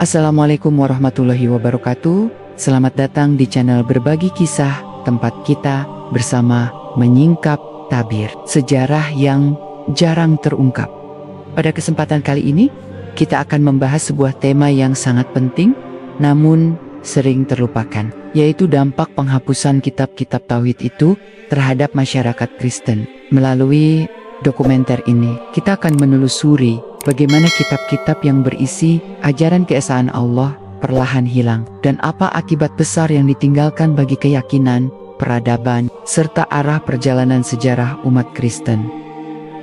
Assalamualaikum warahmatullahi wabarakatuh. Selamat datang di channel Berbagi Kisah, tempat kita bersama menyingkap tabir sejarah yang jarang terungkap. Pada kesempatan kali ini, kita akan membahas sebuah tema yang sangat penting, namun sering terlupakan, yaitu dampak penghapusan kitab-kitab tauhid itu terhadap masyarakat Kristen. Melalui dokumenter ini, kita akan menelusuri bagaimana kitab-kitab yang berisi ajaran keesaan Allah perlahan hilang, dan apa akibat besar yang ditinggalkan bagi keyakinan, peradaban, serta arah perjalanan sejarah umat Kristen.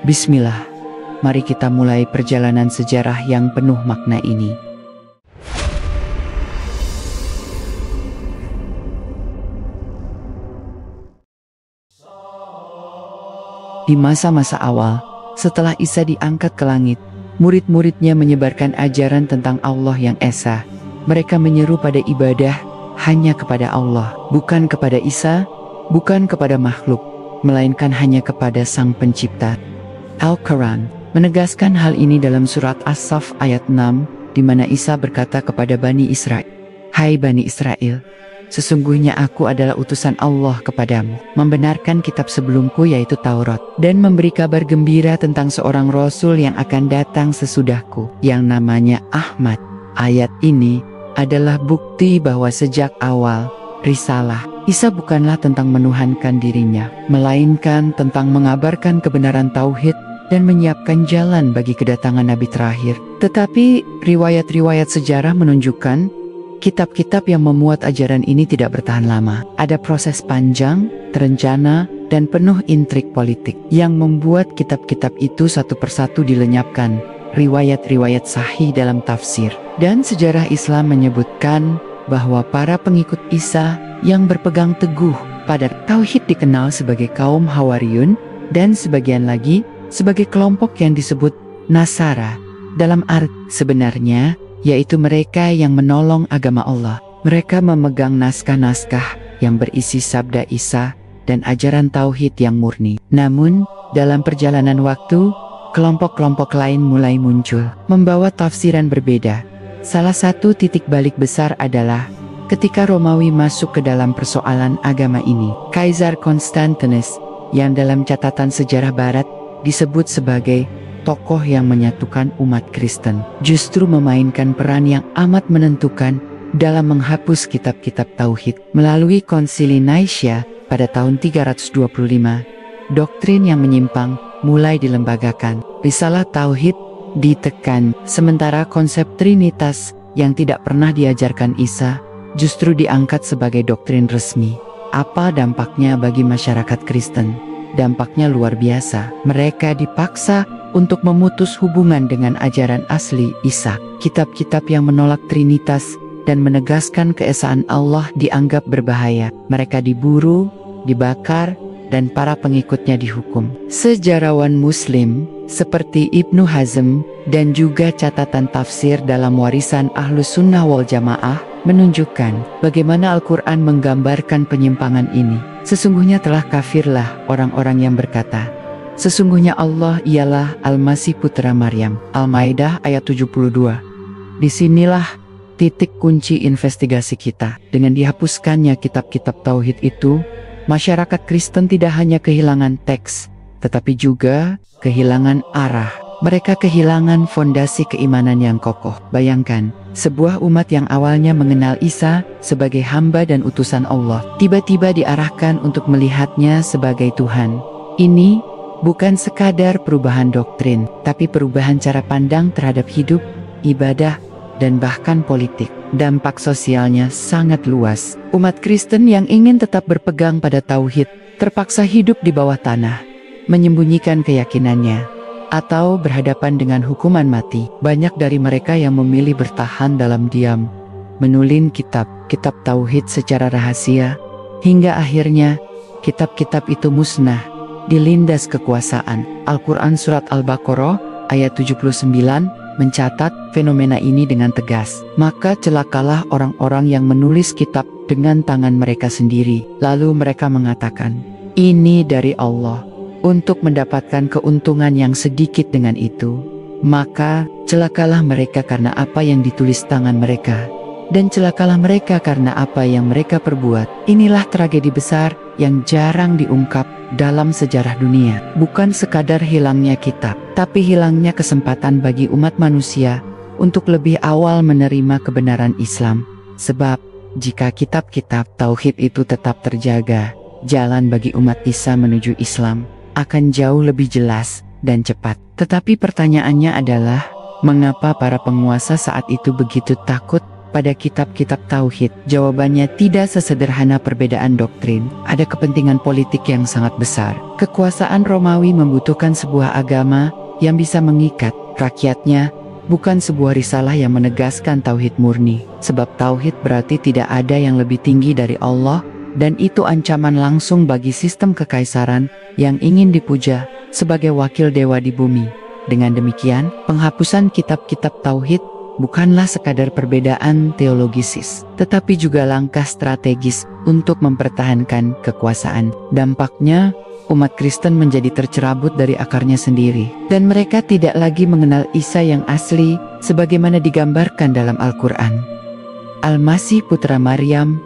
Bismillah, mari kita mulai perjalanan sejarah yang penuh makna ini. Di masa-masa awal, setelah Isa diangkat ke langit, murid-muridnya menyebarkan ajaran tentang Allah yang esa. Mereka menyeru pada ibadah hanya kepada Allah, bukan kepada Isa, bukan kepada makhluk, melainkan hanya kepada Sang Pencipta. Al-Quran menegaskan hal ini dalam surat As-Saff ayat 6, di mana Isa berkata kepada Bani Israel, "Hai Bani Israel, sesungguhnya aku adalah utusan Allah kepadamu, membenarkan kitab sebelumku yaitu Taurat, dan memberi kabar gembira tentang seorang Rasul yang akan datang sesudahku, yang namanya Ahmad." Ayat ini adalah bukti bahwa sejak awal, risalah Isa bukanlah tentang menuhankan dirinya, melainkan tentang mengabarkan kebenaran tauhid dan menyiapkan jalan bagi kedatangan Nabi terakhir. Tetapi riwayat-riwayat sejarah menunjukkan kitab-kitab yang memuat ajaran ini tidak bertahan lama. Ada proses panjang, terencana, dan penuh intrik politik yang membuat kitab-kitab itu satu persatu dilenyapkan. Riwayat-riwayat sahih dalam tafsir dan sejarah Islam menyebutkan bahwa para pengikut Isa yang berpegang teguh pada tauhid dikenal sebagai kaum Hawariyun, dan sebagian lagi sebagai kelompok yang disebut Nasara, dalam arti sebenarnya yaitu mereka yang menolong agama Allah. Mereka memegang naskah-naskah yang berisi sabda Isa dan ajaran tauhid yang murni. Namun, dalam perjalanan waktu, kelompok-kelompok lain mulai muncul, membawa tafsiran berbeda. Salah satu titik balik besar adalah ketika Romawi masuk ke dalam persoalan agama ini. Kaisar Konstantinus, yang dalam catatan sejarah Barat disebut sebagai tokoh yang menyatukan umat Kristen, justru memainkan peran yang amat menentukan dalam menghapus kitab-kitab tauhid. Melalui Konsili Nicaea pada tahun 325, doktrin yang menyimpang mulai dilembagakan. Risalah tauhid ditekan, sementara konsep Trinitas yang tidak pernah diajarkan Isa justru diangkat sebagai doktrin resmi. Apa dampaknya bagi masyarakat Kristen? Dampaknya luar biasa. Mereka dipaksa untuk memutus hubungan dengan ajaran asli Isa. Kitab-kitab yang menolak Trinitas dan menegaskan keesaan Allah dianggap berbahaya. Mereka diburu, dibakar, dan para pengikutnya dihukum. Sejarawan Muslim seperti Ibnu Hazm dan juga catatan tafsir dalam warisan Ahlus Sunnah wal Jamaah menunjukkan bagaimana Al-Quran menggambarkan penyimpangan ini. Sesungguhnya telah kafirlah orang-orang yang berkata, "Sesungguhnya Allah ialah Al-Masih putra Maryam." Al-Maidah ayat 72. Disinilah titik kunci investigasi kita. Dengan dihapuskannya kitab-kitab tauhid itu, masyarakat Kristen tidak hanya kehilangan teks, tetapi juga kehilangan arah. Mereka kehilangan fondasi keimanan yang kokoh. Bayangkan, sebuah umat yang awalnya mengenal Isa sebagai hamba dan utusan Allah, tiba-tiba diarahkan untuk melihatnya sebagai Tuhan. Ini bukan sekadar perubahan doktrin, tapi perubahan cara pandang terhadap hidup, ibadah, dan bahkan politik. Dampak sosialnya sangat luas. Umat Kristen yang ingin tetap berpegang pada tauhid terpaksa hidup di bawah tanah, menyembunyikan keyakinannya, atau berhadapan dengan hukuman mati. Banyak dari mereka yang memilih bertahan dalam diam, menulis kitab-kitab tauhid secara rahasia, hingga akhirnya kitab-kitab itu musnah, dilindas kekuasaan. Al-Quran Surat Al-Baqarah ayat 79 mencatat fenomena ini dengan tegas. Maka celakalah orang-orang yang menulis kitab dengan tangan mereka sendiri. Lalu mereka mengatakan, "Ini dari Allah," untuk mendapatkan keuntungan yang sedikit dengan itu. Maka Celakalah mereka karena apa yang ditulis tangan mereka, dan celakalah mereka karena apa yang mereka perbuat. Inilah tragedi besar yang jarang diungkap dalam sejarah dunia. Bukan sekadar hilangnya kitab, tapi hilangnya kesempatan bagi umat manusia untuk lebih awal menerima kebenaran Islam. Sebab, jika kitab-kitab tauhid itu tetap terjaga, jalan bagi umat Isa menuju Islam akan jauh lebih jelas dan cepat. Tetapi pertanyaannya adalah, mengapa para penguasa saat itu begitu takut pada kitab-kitab tauhid? Jawabannya tidak sesederhana perbedaan doktrin. Ada kepentingan politik yang sangat besar. Kekuasaan Romawi membutuhkan sebuah agama yang bisa mengikat rakyatnya, bukan sebuah risalah yang menegaskan tauhid murni. Sebab tauhid berarti tidak ada yang lebih tinggi dari Allah, dan itu ancaman langsung bagi sistem kekaisaran yang ingin dipuja sebagai wakil dewa di bumi. Dengan demikian, penghapusan kitab-kitab tauhid bukanlah sekadar perbedaan teologisis, tetapi juga langkah strategis untuk mempertahankan kekuasaan. Dampaknya, umat Kristen menjadi tercerabut dari akarnya sendiri, dan mereka tidak lagi mengenal Isa yang asli sebagaimana digambarkan dalam Al-Quran. Al-Masih putra Maryam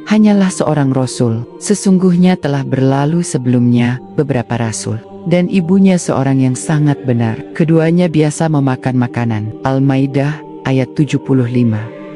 hanyalah seorang rasul. Sesungguhnya telah berlalu sebelumnya beberapa rasul, dan ibunya seorang yang sangat benar. Keduanya biasa memakan makanan. Al-Maidah ayat 75.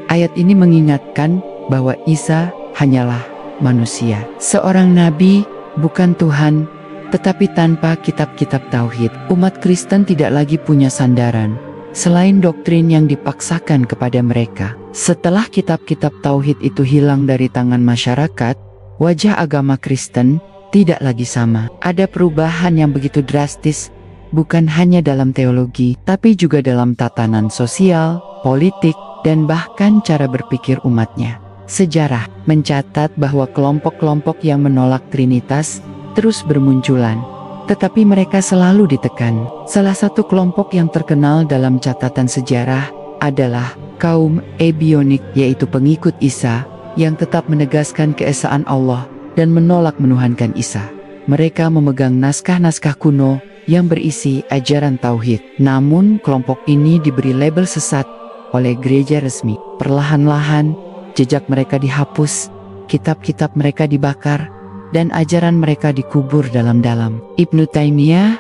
Ayat ini mengingatkan bahwa Isa hanyalah manusia, seorang nabi, bukan Tuhan. Tetapi tanpa kitab-kitab tauhid, umat Kristen tidak lagi punya sandaran selain doktrin yang dipaksakan kepada mereka. Setelah kitab-kitab tauhid itu hilang dari tangan masyarakat, wajah agama Kristen tidak lagi sama. Ada perubahan yang begitu drastis, bukan hanya dalam teologi, tapi juga dalam tatanan sosial, politik, dan bahkan cara berpikir umatnya. Sejarah mencatat bahwa kelompok-kelompok yang menolak Trinitas terus bermunculan, tetapi mereka selalu ditekan. Salah satu kelompok yang terkenal dalam catatan sejarah adalah kaum Ebionik, yaitu pengikut Isa yang tetap menegaskan keesaan Allah dan menolak menuhankan Isa. Mereka memegang naskah-naskah kuno yang berisi ajaran tauhid. Namun kelompok ini diberi label sesat oleh gereja resmi. Perlahan-lahan jejak mereka dihapus, kitab-kitab mereka dibakar, dan ajaran mereka dikubur dalam-dalam. Ibnu Taimiyah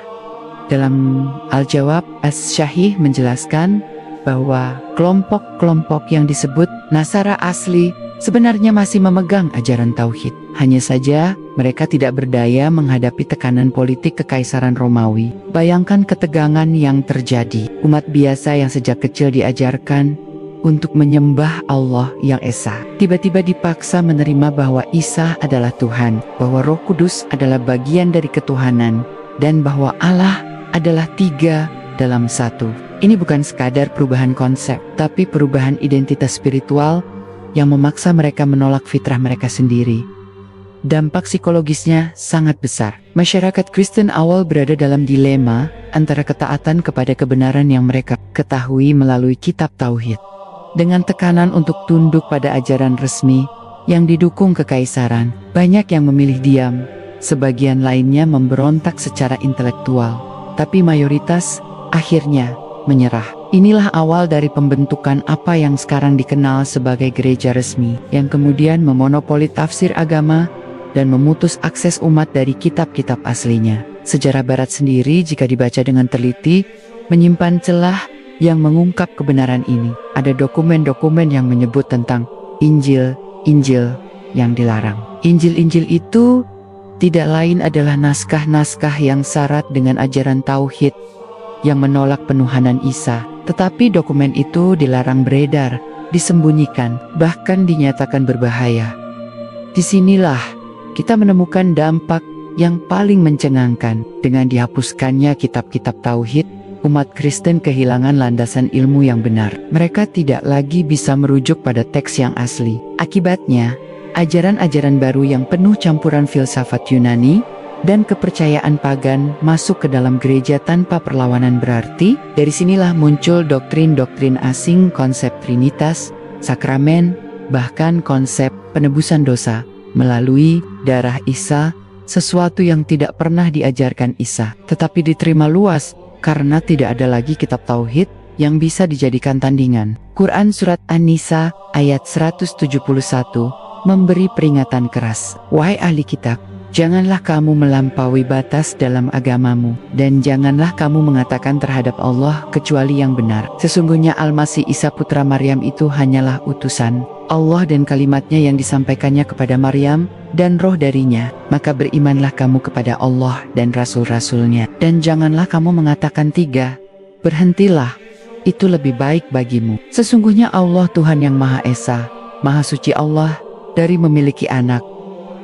dalam Al-Jawab As-Syahih menjelaskan bahwa kelompok-kelompok yang disebut Nasara asli sebenarnya masih memegang ajaran tauhid. Hanya saja mereka tidak berdaya menghadapi tekanan politik kekaisaran Romawi. Bayangkan ketegangan yang terjadi. Umat biasa yang sejak kecil diajarkan untuk menyembah Allah yang Esa, tiba-tiba dipaksa menerima bahwa Isa adalah Tuhan, bahwa Roh Kudus adalah bagian dari ketuhanan, dan bahwa Allah adalah 3 dalam 1. Ini bukan sekadar perubahan konsep, tapi perubahan identitas spiritual yang memaksa mereka menolak fitrah mereka sendiri. Dampak psikologisnya sangat besar. Masyarakat Kristen awal berada dalam dilema antara ketaatan kepada kebenaran yang mereka ketahui melalui kitab tauhid, dengan tekanan untuk tunduk pada ajaran resmi yang didukung kekaisaran. Banyak yang memilih diam, sebagian lainnya memberontak secara intelektual, tapi mayoritas akhirnya menyerah. Inilah awal dari pembentukan apa yang sekarang dikenal sebagai gereja resmi, yang kemudian memonopoli tafsir agama dan memutus akses umat dari kitab-kitab aslinya. Sejarah Barat sendiri, jika dibaca dengan teliti, menyimpan celah yang mengungkap kebenaran ini. Ada dokumen-dokumen yang menyebut tentang Injil yang dilarang. Injil itu tidak lain adalah naskah-naskah yang syarat dengan ajaran tauhid yang menolak penuhanan Isa. Tetapi dokumen itu dilarang beredar, disembunyikan, bahkan dinyatakan berbahaya. Disinilah kita menemukan dampak yang paling mencengangkan. Dengan dihapuskannya kitab-kitab tauhid, umat Kristen kehilangan landasan ilmu yang benar. Mereka tidak lagi bisa merujuk pada teks yang asli. Akibatnya, ajaran-ajaran baru yang penuh campuran filsafat Yunani dan kepercayaan pagan masuk ke dalam gereja tanpa perlawanan berarti. Dari sinilah muncul doktrin-doktrin asing, konsep Trinitas, sakramen, bahkan konsep penebusan dosa melalui darah Isa, sesuatu yang tidak pernah diajarkan Isa, tetapi diterima luas karena tidak ada lagi kitab tauhid yang bisa dijadikan tandingan. Quran Surat An-Nisa ayat 171 memberi peringatan keras. Wahai ahli kitab, janganlah kamu melampaui batas dalam agamamu, dan janganlah kamu mengatakan terhadap Allah kecuali yang benar. Sesungguhnya Al-Masih Isa putra Maryam itu hanyalah utusan Allah dan kalimatnya yang disampaikannya kepada Maryam dan roh darinya. Maka berimanlah kamu kepada Allah dan Rasul-Rasulnya, dan janganlah kamu mengatakan tiga, berhentilah, itu lebih baik bagimu. Sesungguhnya Allah Tuhan yang Maha Esa, Maha Suci Allah dari memiliki anak.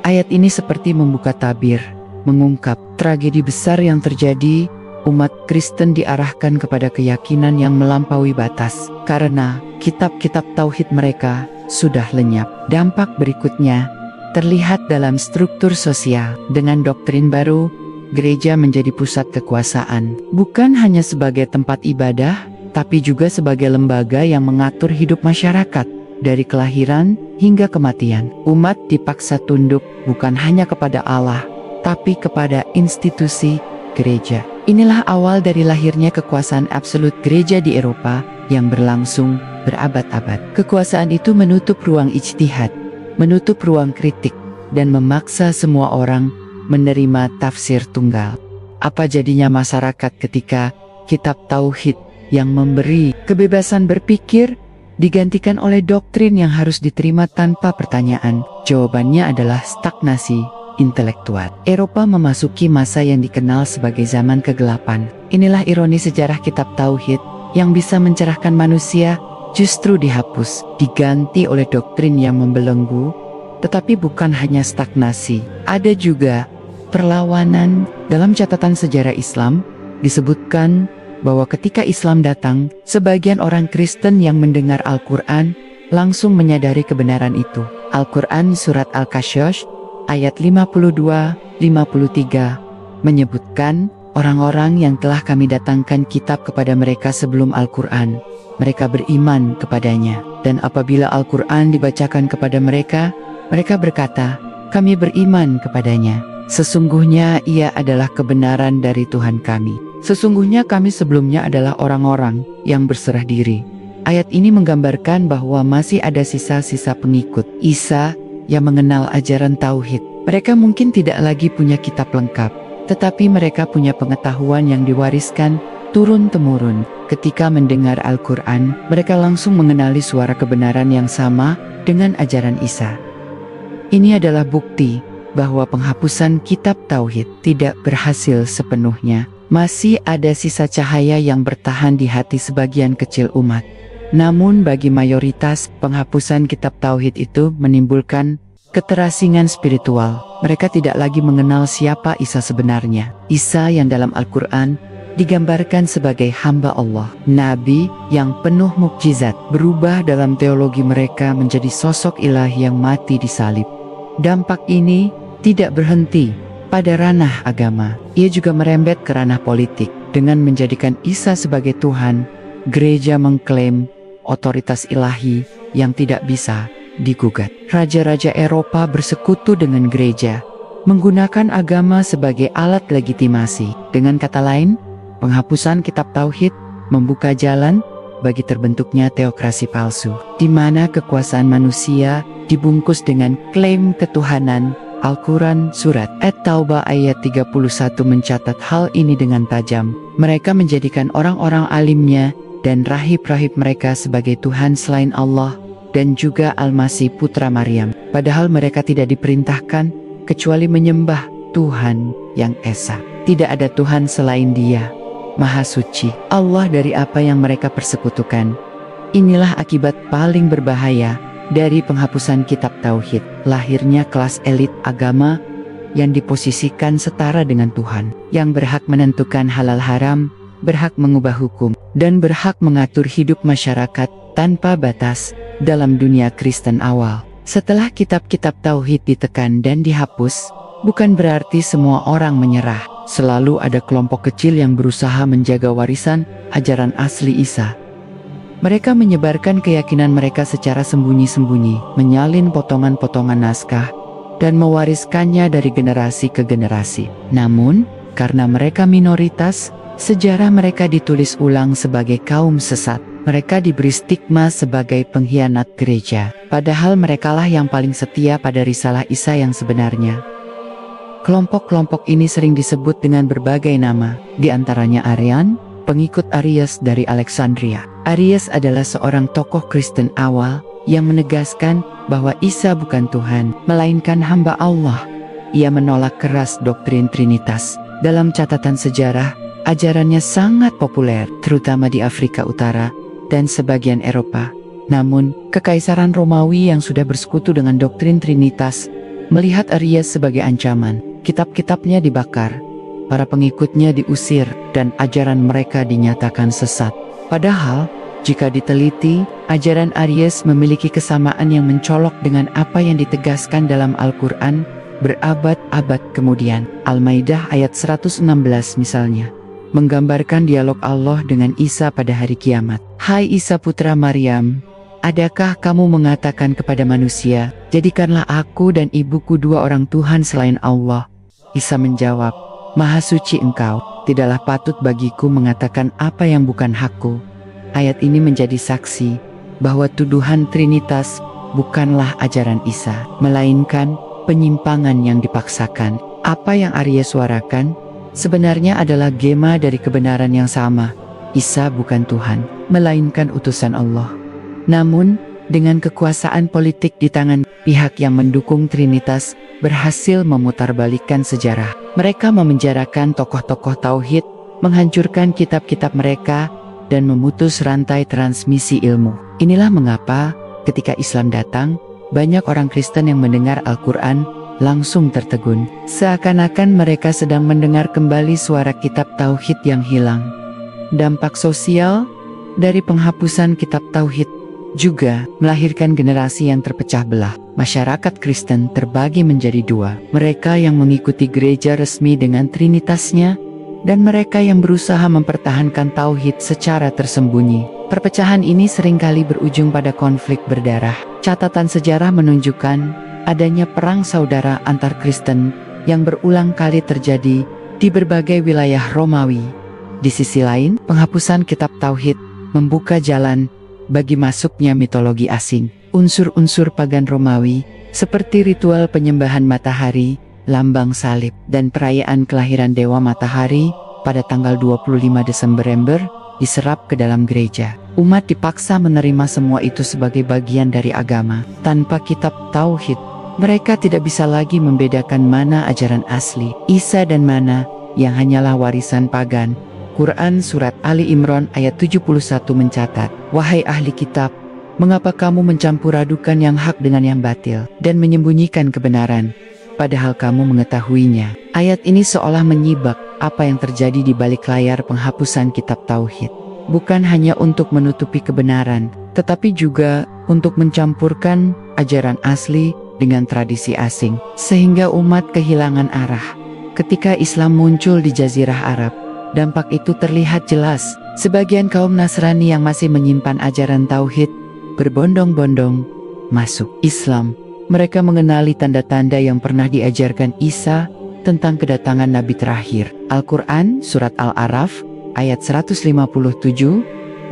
Ayat ini seperti membuka tabir, mengungkap tragedi besar yang terjadi. Umat Kristen diarahkan kepada keyakinan yang melampaui batas, karena kitab-kitab tauhid mereka sudah lenyap. Dampak berikutnya terlihat dalam struktur sosial. Dengan doktrin baru, gereja menjadi pusat kekuasaan, bukan hanya sebagai tempat ibadah, tapi juga sebagai lembaga yang mengatur hidup masyarakat. Dari kelahiran hingga kematian, umat dipaksa tunduk bukan hanya kepada Allah, tapi kepada institusi gereja. Inilah awal dari lahirnya kekuasaan absolut gereja di Eropa yang berlangsung berabad-abad. Kekuasaan itu menutup ruang ijtihad, menutup ruang kritik, dan memaksa semua orang menerima tafsir tunggal. Apa jadinya masyarakat ketika kitab tauhid yang memberi kebebasan berpikir digantikan oleh doktrin yang harus diterima tanpa pertanyaan? Jawabannya adalah stagnasi intelektual. Eropa memasuki masa yang dikenal sebagai zaman kegelapan. Inilah ironi sejarah kitab tauhid yang bisa mencerahkan manusia justru dihapus, diganti oleh doktrin yang membelenggu. Tetapi bukan hanya stagnasi, ada juga perlawanan. Dalam catatan sejarah Islam disebutkan bahwa ketika Islam datang, sebagian orang Kristen yang mendengar Al-Quran langsung menyadari kebenaran itu. Al-Quran Surat Al-Kashosh ayat 52-53 menyebutkan, orang-orang yang telah kami datangkan kitab kepada mereka sebelum Al-Quran, mereka beriman kepadanya. Dan apabila Al-Quran dibacakan kepada mereka, mereka berkata, kami beriman kepadanya. Sesungguhnya ia adalah kebenaran dari Tuhan kami. Sesungguhnya kami sebelumnya adalah orang-orang yang berserah diri. Ayat ini menggambarkan bahwa masih ada sisa-sisa pengikut Isa yang mengenal ajaran tauhid. Mereka mungkin tidak lagi punya kitab lengkap, tetapi mereka punya pengetahuan yang diwariskan turun-temurun. Ketika mendengar Al-Quran, mereka langsung mengenali suara kebenaran yang sama dengan ajaran Isa. Ini adalah bukti bahwa penghapusan kitab tauhid tidak berhasil sepenuhnya. Masih ada sisa cahaya yang bertahan di hati sebagian kecil umat. Namun bagi mayoritas, penghapusan kitab tauhid itu menimbulkan keterasingan spiritual. Mereka tidak lagi mengenal siapa Isa sebenarnya. Isa yang dalam Al-Quran digambarkan sebagai hamba Allah, nabi yang penuh mukjizat, berubah dalam teologi mereka menjadi sosok ilahi yang mati disalib. Dampak ini tidak berhenti pada ranah agama, ia juga merembet ke ranah politik. Dengan menjadikan Isa sebagai Tuhan, gereja mengklaim otoritas ilahi yang tidak bisa digugat. Raja-raja Eropa bersekutu dengan gereja, menggunakan agama sebagai alat legitimasi. Dengan kata lain, penghapusan kitab tauhid membuka jalan bagi terbentuknya teokrasi palsu, di mana kekuasaan manusia dibungkus dengan klaim ketuhanan. Al-Quran Surat At-Taubah ayat 31 mencatat hal ini dengan tajam. Mereka menjadikan orang-orang alimnya dan rahib-rahib mereka sebagai Tuhan selain Allah dan juga Al-Masih putra Maryam. Padahal mereka tidak diperintahkan kecuali menyembah Tuhan yang Esa. Tidak ada Tuhan selain Dia, Maha Suci. Allah dari apa yang mereka persekutukan. Inilah akibat paling berbahaya dari penghapusan kitab tauhid. Lahirnya kelas elit agama yang diposisikan setara dengan Tuhan, yang berhak menentukan halal haram, berhak mengubah hukum, dan berhak mengatur hidup masyarakat tanpa batas dalam dunia Kristen awal. Setelah kitab-kitab tauhid ditekan dan dihapus, bukan berarti semua orang menyerah. Selalu ada kelompok kecil yang berusaha menjaga warisan ajaran asli Isa. Mereka menyebarkan keyakinan mereka secara sembunyi-sembunyi, menyalin potongan-potongan naskah, dan mewariskannya dari generasi ke generasi. Namun, karena mereka minoritas, Sejarah mereka ditulis ulang sebagai kaum sesat. Mereka diberi stigma sebagai pengkhianat gereja. Padahal merekalah yang paling setia pada risalah Isa yang sebenarnya. Kelompok-kelompok ini sering disebut dengan berbagai nama, di antaranya Arian, pengikut Arius dari Alexandria. Arius adalah seorang tokoh Kristen awal yang menegaskan bahwa Isa bukan Tuhan, melainkan hamba Allah. Ia menolak keras doktrin Trinitas. Dalam catatan sejarah, ajarannya sangat populer, terutama di Afrika Utara dan sebagian Eropa. Namun, Kekaisaran Romawi yang sudah bersekutu dengan doktrin Trinitas melihat Arius sebagai ancaman. Kitab-kitabnya dibakar, para pengikutnya diusir, dan ajaran mereka dinyatakan sesat. Padahal, jika diteliti, ajaran Arius memiliki kesamaan yang mencolok dengan apa yang ditegaskan dalam Al-Quran berabad-abad kemudian. Al-Maidah ayat 116 misalnya, menggambarkan dialog Allah dengan Isa pada hari kiamat. Hai Isa putra Maryam, adakah kamu mengatakan kepada manusia, jadikanlah aku dan ibuku dua orang Tuhan selain Allah? Isa menjawab, Maha suci engkau, tidaklah patut bagiku mengatakan apa yang bukan hakku. Ayat ini menjadi saksi bahwa tuduhan Trinitas bukanlah ajaran Isa, melainkan penyimpangan yang dipaksakan. Apa yang Arius suarakan sebenarnya adalah gema dari kebenaran yang sama. Isa bukan Tuhan, melainkan utusan Allah. Namun, dengan kekuasaan politik di tangan pihak yang mendukung Trinitas, berhasil memutarbalikkan sejarah. Mereka memenjarakan tokoh-tokoh tauhid, menghancurkan kitab-kitab mereka, dan memutus rantai transmisi ilmu. Inilah mengapa, ketika Islam datang, banyak orang Kristen yang mendengar Al-Quran langsung tertegun. Seakan-akan mereka sedang mendengar kembali suara kitab tauhid yang hilang. Dampak sosial dari penghapusan kitab tauhid juga melahirkan generasi yang terpecah belah. Masyarakat Kristen terbagi menjadi dua, mereka yang mengikuti gereja resmi dengan trinitasnya, dan mereka yang berusaha mempertahankan tauhid secara tersembunyi. Perpecahan ini seringkali berujung pada konflik berdarah. Catatan sejarah menunjukkan adanya perang saudara antar Kristen yang berulang kali terjadi di berbagai wilayah Romawi. Di sisi lain, penghapusan kitab tauhid membuka jalan bagi masuknya mitologi asing. Unsur-unsur pagan Romawi, seperti ritual penyembahan matahari, lambang salib, dan perayaan kelahiran Dewa Matahari pada tanggal 25 Desember, diserap ke dalam gereja. Umat dipaksa menerima semua itu sebagai bagian dari agama. Tanpa kitab tauhid, mereka tidak bisa lagi membedakan mana ajaran asli Isa dan mana yang hanyalah warisan pagan. Quran Surat Ali Imran ayat 71 mencatat, Wahai ahli kitab, mengapa kamu mencampur adukan yang hak dengan yang batil, dan menyembunyikan kebenaran, padahal kamu mengetahuinya. Ayat ini seolah menyibak apa yang terjadi di balik layar penghapusan kitab tauhid. Bukan hanya untuk menutupi kebenaran, tetapi juga untuk mencampurkan ajaran asli dengan tradisi asing, sehingga umat kehilangan arah. Ketika Islam muncul di Jazirah Arab, dampak itu terlihat jelas. Sebagian kaum Nasrani yang masih menyimpan ajaran tauhid berbondong-bondong masuk Islam. Mereka mengenali tanda-tanda yang pernah diajarkan Isa tentang kedatangan Nabi terakhir. Al-Quran Surat Al-Araf ayat 157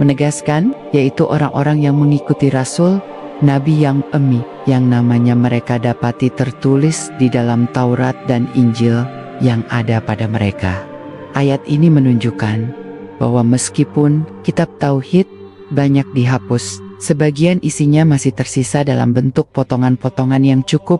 menegaskan, yaitu orang-orang yang mengikuti Rasul, Nabi yang emi, yang namanya mereka dapati tertulis di dalam Taurat dan Injil yang ada pada mereka. Ayat ini menunjukkan bahwa meskipun kitab tauhid banyak dihapus, sebagian isinya masih tersisa dalam bentuk potongan-potongan yang cukup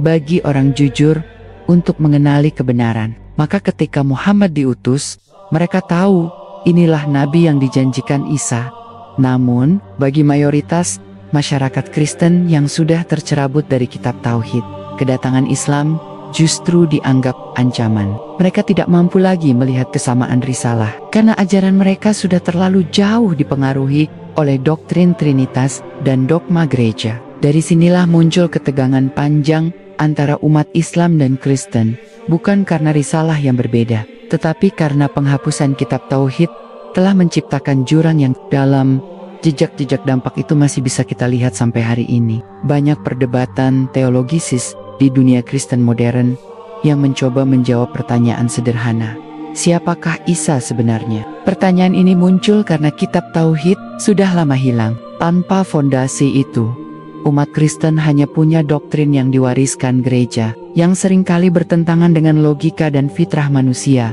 bagi orang jujur untuk mengenali kebenaran. Maka ketika Muhammad diutus, mereka tahu inilah Nabi yang dijanjikan Isa. Namun, bagi mayoritas masyarakat Kristen yang sudah tercerabut dari kitab tauhid, kedatangan Islam justru dianggap ancaman. Mereka tidak mampu lagi melihat kesamaan risalah, karena ajaran mereka sudah terlalu jauh dipengaruhi oleh doktrin Trinitas dan dogma gereja. Dari sinilah muncul ketegangan panjang antara umat Islam dan Kristen, bukan karena risalah yang berbeda, tetapi karena penghapusan kitab tauhid telah menciptakan jurang yang dalam. Jejak-jejak dampak itu masih bisa kita lihat sampai hari ini. Banyak perdebatan teologisis di dunia Kristen modern yang mencoba menjawab pertanyaan sederhana. siapakah Isa sebenarnya? Pertanyaan ini muncul karena kitab Tauhid sudah lama hilang. Tanpa fondasi itu, umat Kristen hanya punya doktrin yang diwariskan gereja, yang seringkali bertentangan dengan logika dan fitrah manusia.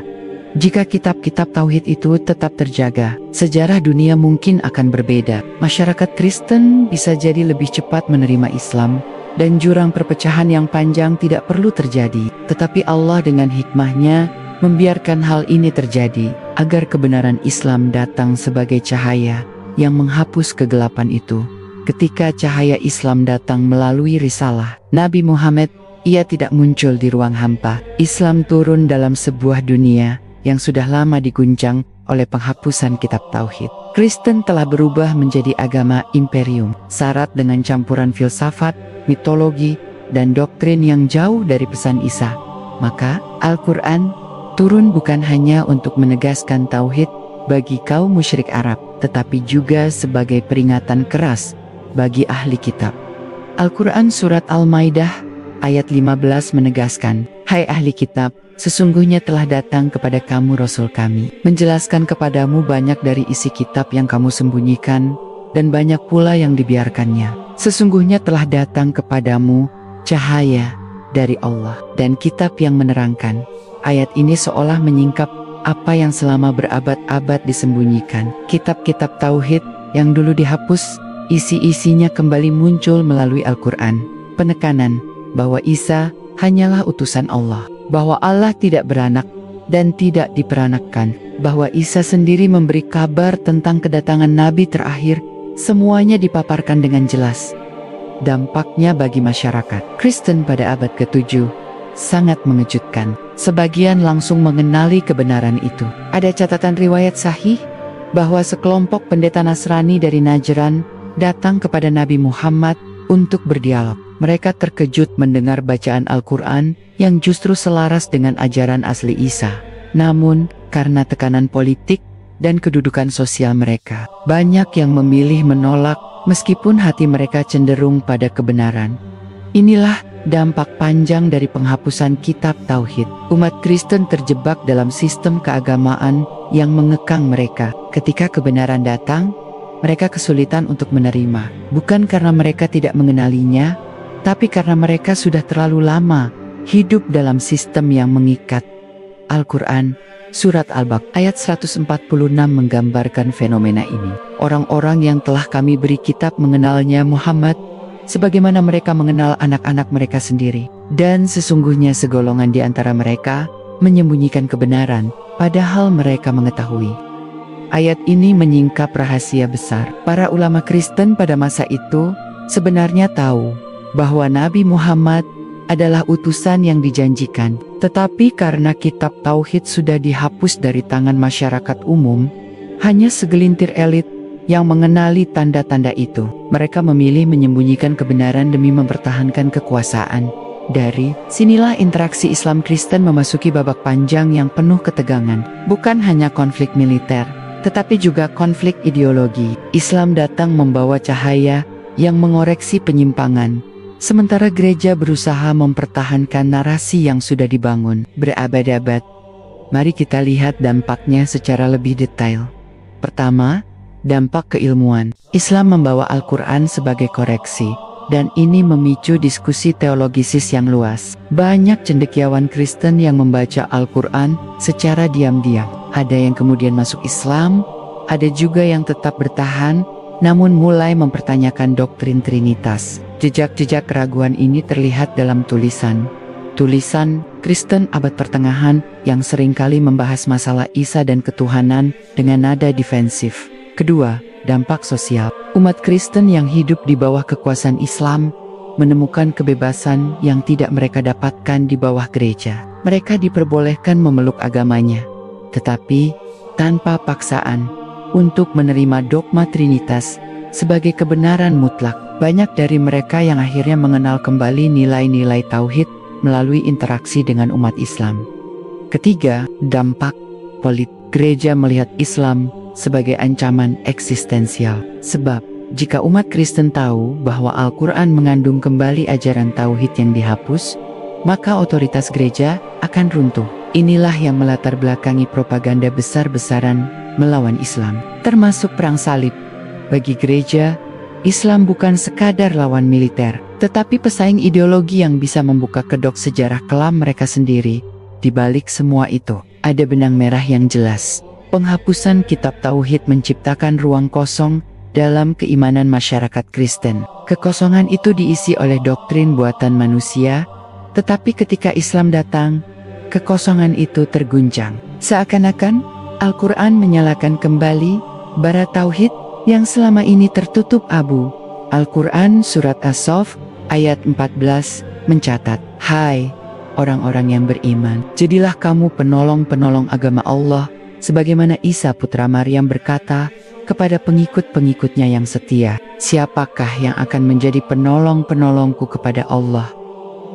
Jika kitab-kitab Tauhid itu tetap terjaga, sejarah dunia mungkin akan berbeda. Masyarakat Kristen bisa jadi lebih cepat menerima Islam, dan jurang perpecahan yang panjang tidak perlu terjadi. Tetapi Allah dengan hikmahnya membiarkan hal ini terjadi, agar kebenaran Islam datang sebagai cahaya yang menghapus kegelapan itu. Ketika cahaya Islam datang melalui risalah Nabi Muhammad, ia tidak muncul di ruang hampa. Islam turun dalam sebuah dunia yang sudah lama diguncang oleh penghapusan kitab Tauhid. Kristen telah berubah menjadi agama imperium, syarat dengan campuran filsafat, mitologi, dan doktrin yang jauh dari pesan Isa. Maka, Al-Quran turun bukan hanya untuk menegaskan Tauhid bagi kaum musyrik Arab, tetapi juga sebagai peringatan keras bagi ahli kitab. Al-Quran Surat Al-Maidah ayat 15 menegaskan, "Hai ahli kitab, sesungguhnya telah datang kepada kamu Rasul kami, menjelaskan kepadamu banyak dari isi kitab yang kamu sembunyikan, dan banyak pula yang dibiarkannya. Sesungguhnya telah datang kepadamu cahaya dari Allah, dan kitab yang menerangkan." Ayat ini seolah menyingkap apa yang selama berabad-abad disembunyikan. Kitab-kitab Tauhid yang dulu dihapus, isi-isinya kembali muncul melalui Al-Quran. Penekanan bahwa Isa hanyalah utusan Allah, bahwa Allah tidak beranak dan tidak diperanakkan, bahwa Isa sendiri memberi kabar tentang kedatangan Nabi terakhir, semuanya dipaparkan dengan jelas. Dampaknya bagi masyarakat Kristen pada abad ke-7 sangat mengejutkan. Sebagian langsung mengenali kebenaran itu. Ada catatan riwayat sahih bahwa sekelompok pendeta Nasrani dari Najran datang kepada Nabi Muhammad untuk berdialog. Mereka terkejut mendengar bacaan Al-Quran yang justru selaras dengan ajaran asli Isa. Namun, karena tekanan politik dan kedudukan sosial mereka, banyak yang memilih menolak meskipun hati mereka cenderung pada kebenaran. Inilah dampak panjang dari penghapusan kitab Tauhid. Umat Kristen terjebak dalam sistem keagamaan yang mengekang mereka. Ketika kebenaran datang, mereka kesulitan untuk menerima. Bukan karena mereka tidak mengenalinya, tapi karena mereka sudah terlalu lama hidup dalam sistem yang mengikat. Al-Quran Surat Al-Baqarah ayat 146 menggambarkan fenomena ini. Orang-orang yang telah kami beri kitab mengenalnya Muhammad sebagaimana mereka mengenal anak-anak mereka sendiri. Dan sesungguhnya segolongan di antara mereka menyembunyikan kebenaran, padahal mereka mengetahui. Ayat ini menyingkap rahasia besar. Para ulama Kristen pada masa itu sebenarnya tahu bahwa Nabi Muhammad adalah utusan yang dijanjikan. Tetapi karena kitab Tauhid sudah dihapus dari tangan masyarakat umum, hanya segelintir elit yang mengenali tanda-tanda itu. Mereka memilih menyembunyikan kebenaran demi mempertahankan kekuasaan. Dari sinilah interaksi Islam Kristen memasuki babak panjang yang penuh ketegangan. Bukan hanya konflik militer, tetapi juga konflik ideologi. Islam datang membawa cahaya yang mengoreksi penyimpangan, sementara gereja berusaha mempertahankan narasi yang sudah dibangun berabad-abad. Mari kita lihat dampaknya secara lebih detail. Pertama, dampak keilmuan. Islam membawa Al-Quran sebagai koreksi, dan ini memicu diskusi teologisis yang luas. Banyak cendekiawan Kristen yang membaca Al-Quran secara diam-diam. Ada yang kemudian masuk Islam, ada juga yang tetap bertahan, namun mulai mempertanyakan doktrin Trinitas. Jejak-jejak keraguan ini terlihat dalam tulisan Kristen abad pertengahan yang seringkali membahas masalah Isa dan ketuhanan dengan nada defensif. Kedua, dampak sosial. Umat Kristen yang hidup di bawah kekuasaan Islam menemukan kebebasan yang tidak mereka dapatkan di bawah gereja. Mereka diperbolehkan memeluk agamanya, tetapi tanpa paksaan, untuk menerima dogma Trinitas sebagai kebenaran mutlak. Banyak dari mereka yang akhirnya mengenal kembali nilai-nilai Tauhid melalui interaksi dengan umat Islam. Ketiga, dampak politik. Gereja melihat Islam sebagai ancaman eksistensial. Sebab, jika umat Kristen tahu bahwa Al-Quran mengandung kembali ajaran Tauhid yang dihapus, maka otoritas gereja akan runtuh. Inilah yang melatar belakangi propaganda besar-besaran melawan Islam, termasuk perang salib. Bagi gereja, Islam bukan sekadar lawan militer, tetapi pesaing ideologi yang bisa membuka kedok sejarah kelam mereka sendiri. Di balik semua itu, ada benang merah yang jelas. Penghapusan kitab Tauhid menciptakan ruang kosong dalam keimanan masyarakat Kristen. Kekosongan itu diisi oleh doktrin buatan manusia, tetapi ketika Islam datang, kekosongan itu terguncang. Seakan-akan Al-Quran menyalakan kembali bara Tauhid yang selama ini tertutup abu. Al-Quran Surat As-Saff ayat 14 mencatat, "Hai orang-orang yang beriman, jadilah kamu penolong-penolong agama Allah, sebagaimana Isa putra Maryam berkata kepada pengikut-pengikutnya yang setia, siapakah yang akan menjadi penolong-penolongku kepada Allah?"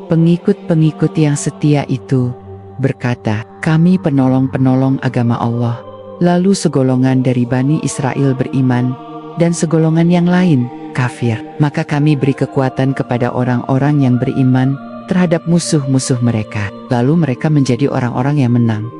Pengikut-pengikut yang setia itu berkata, "Kami penolong-penolong agama Allah." Lalu segolongan dari Bani Israel beriman, dan segolongan yang lain kafir. Maka kami beri kekuatan kepada orang-orang yang beriman terhadap musuh-musuh mereka. Lalu mereka menjadi orang-orang yang menang.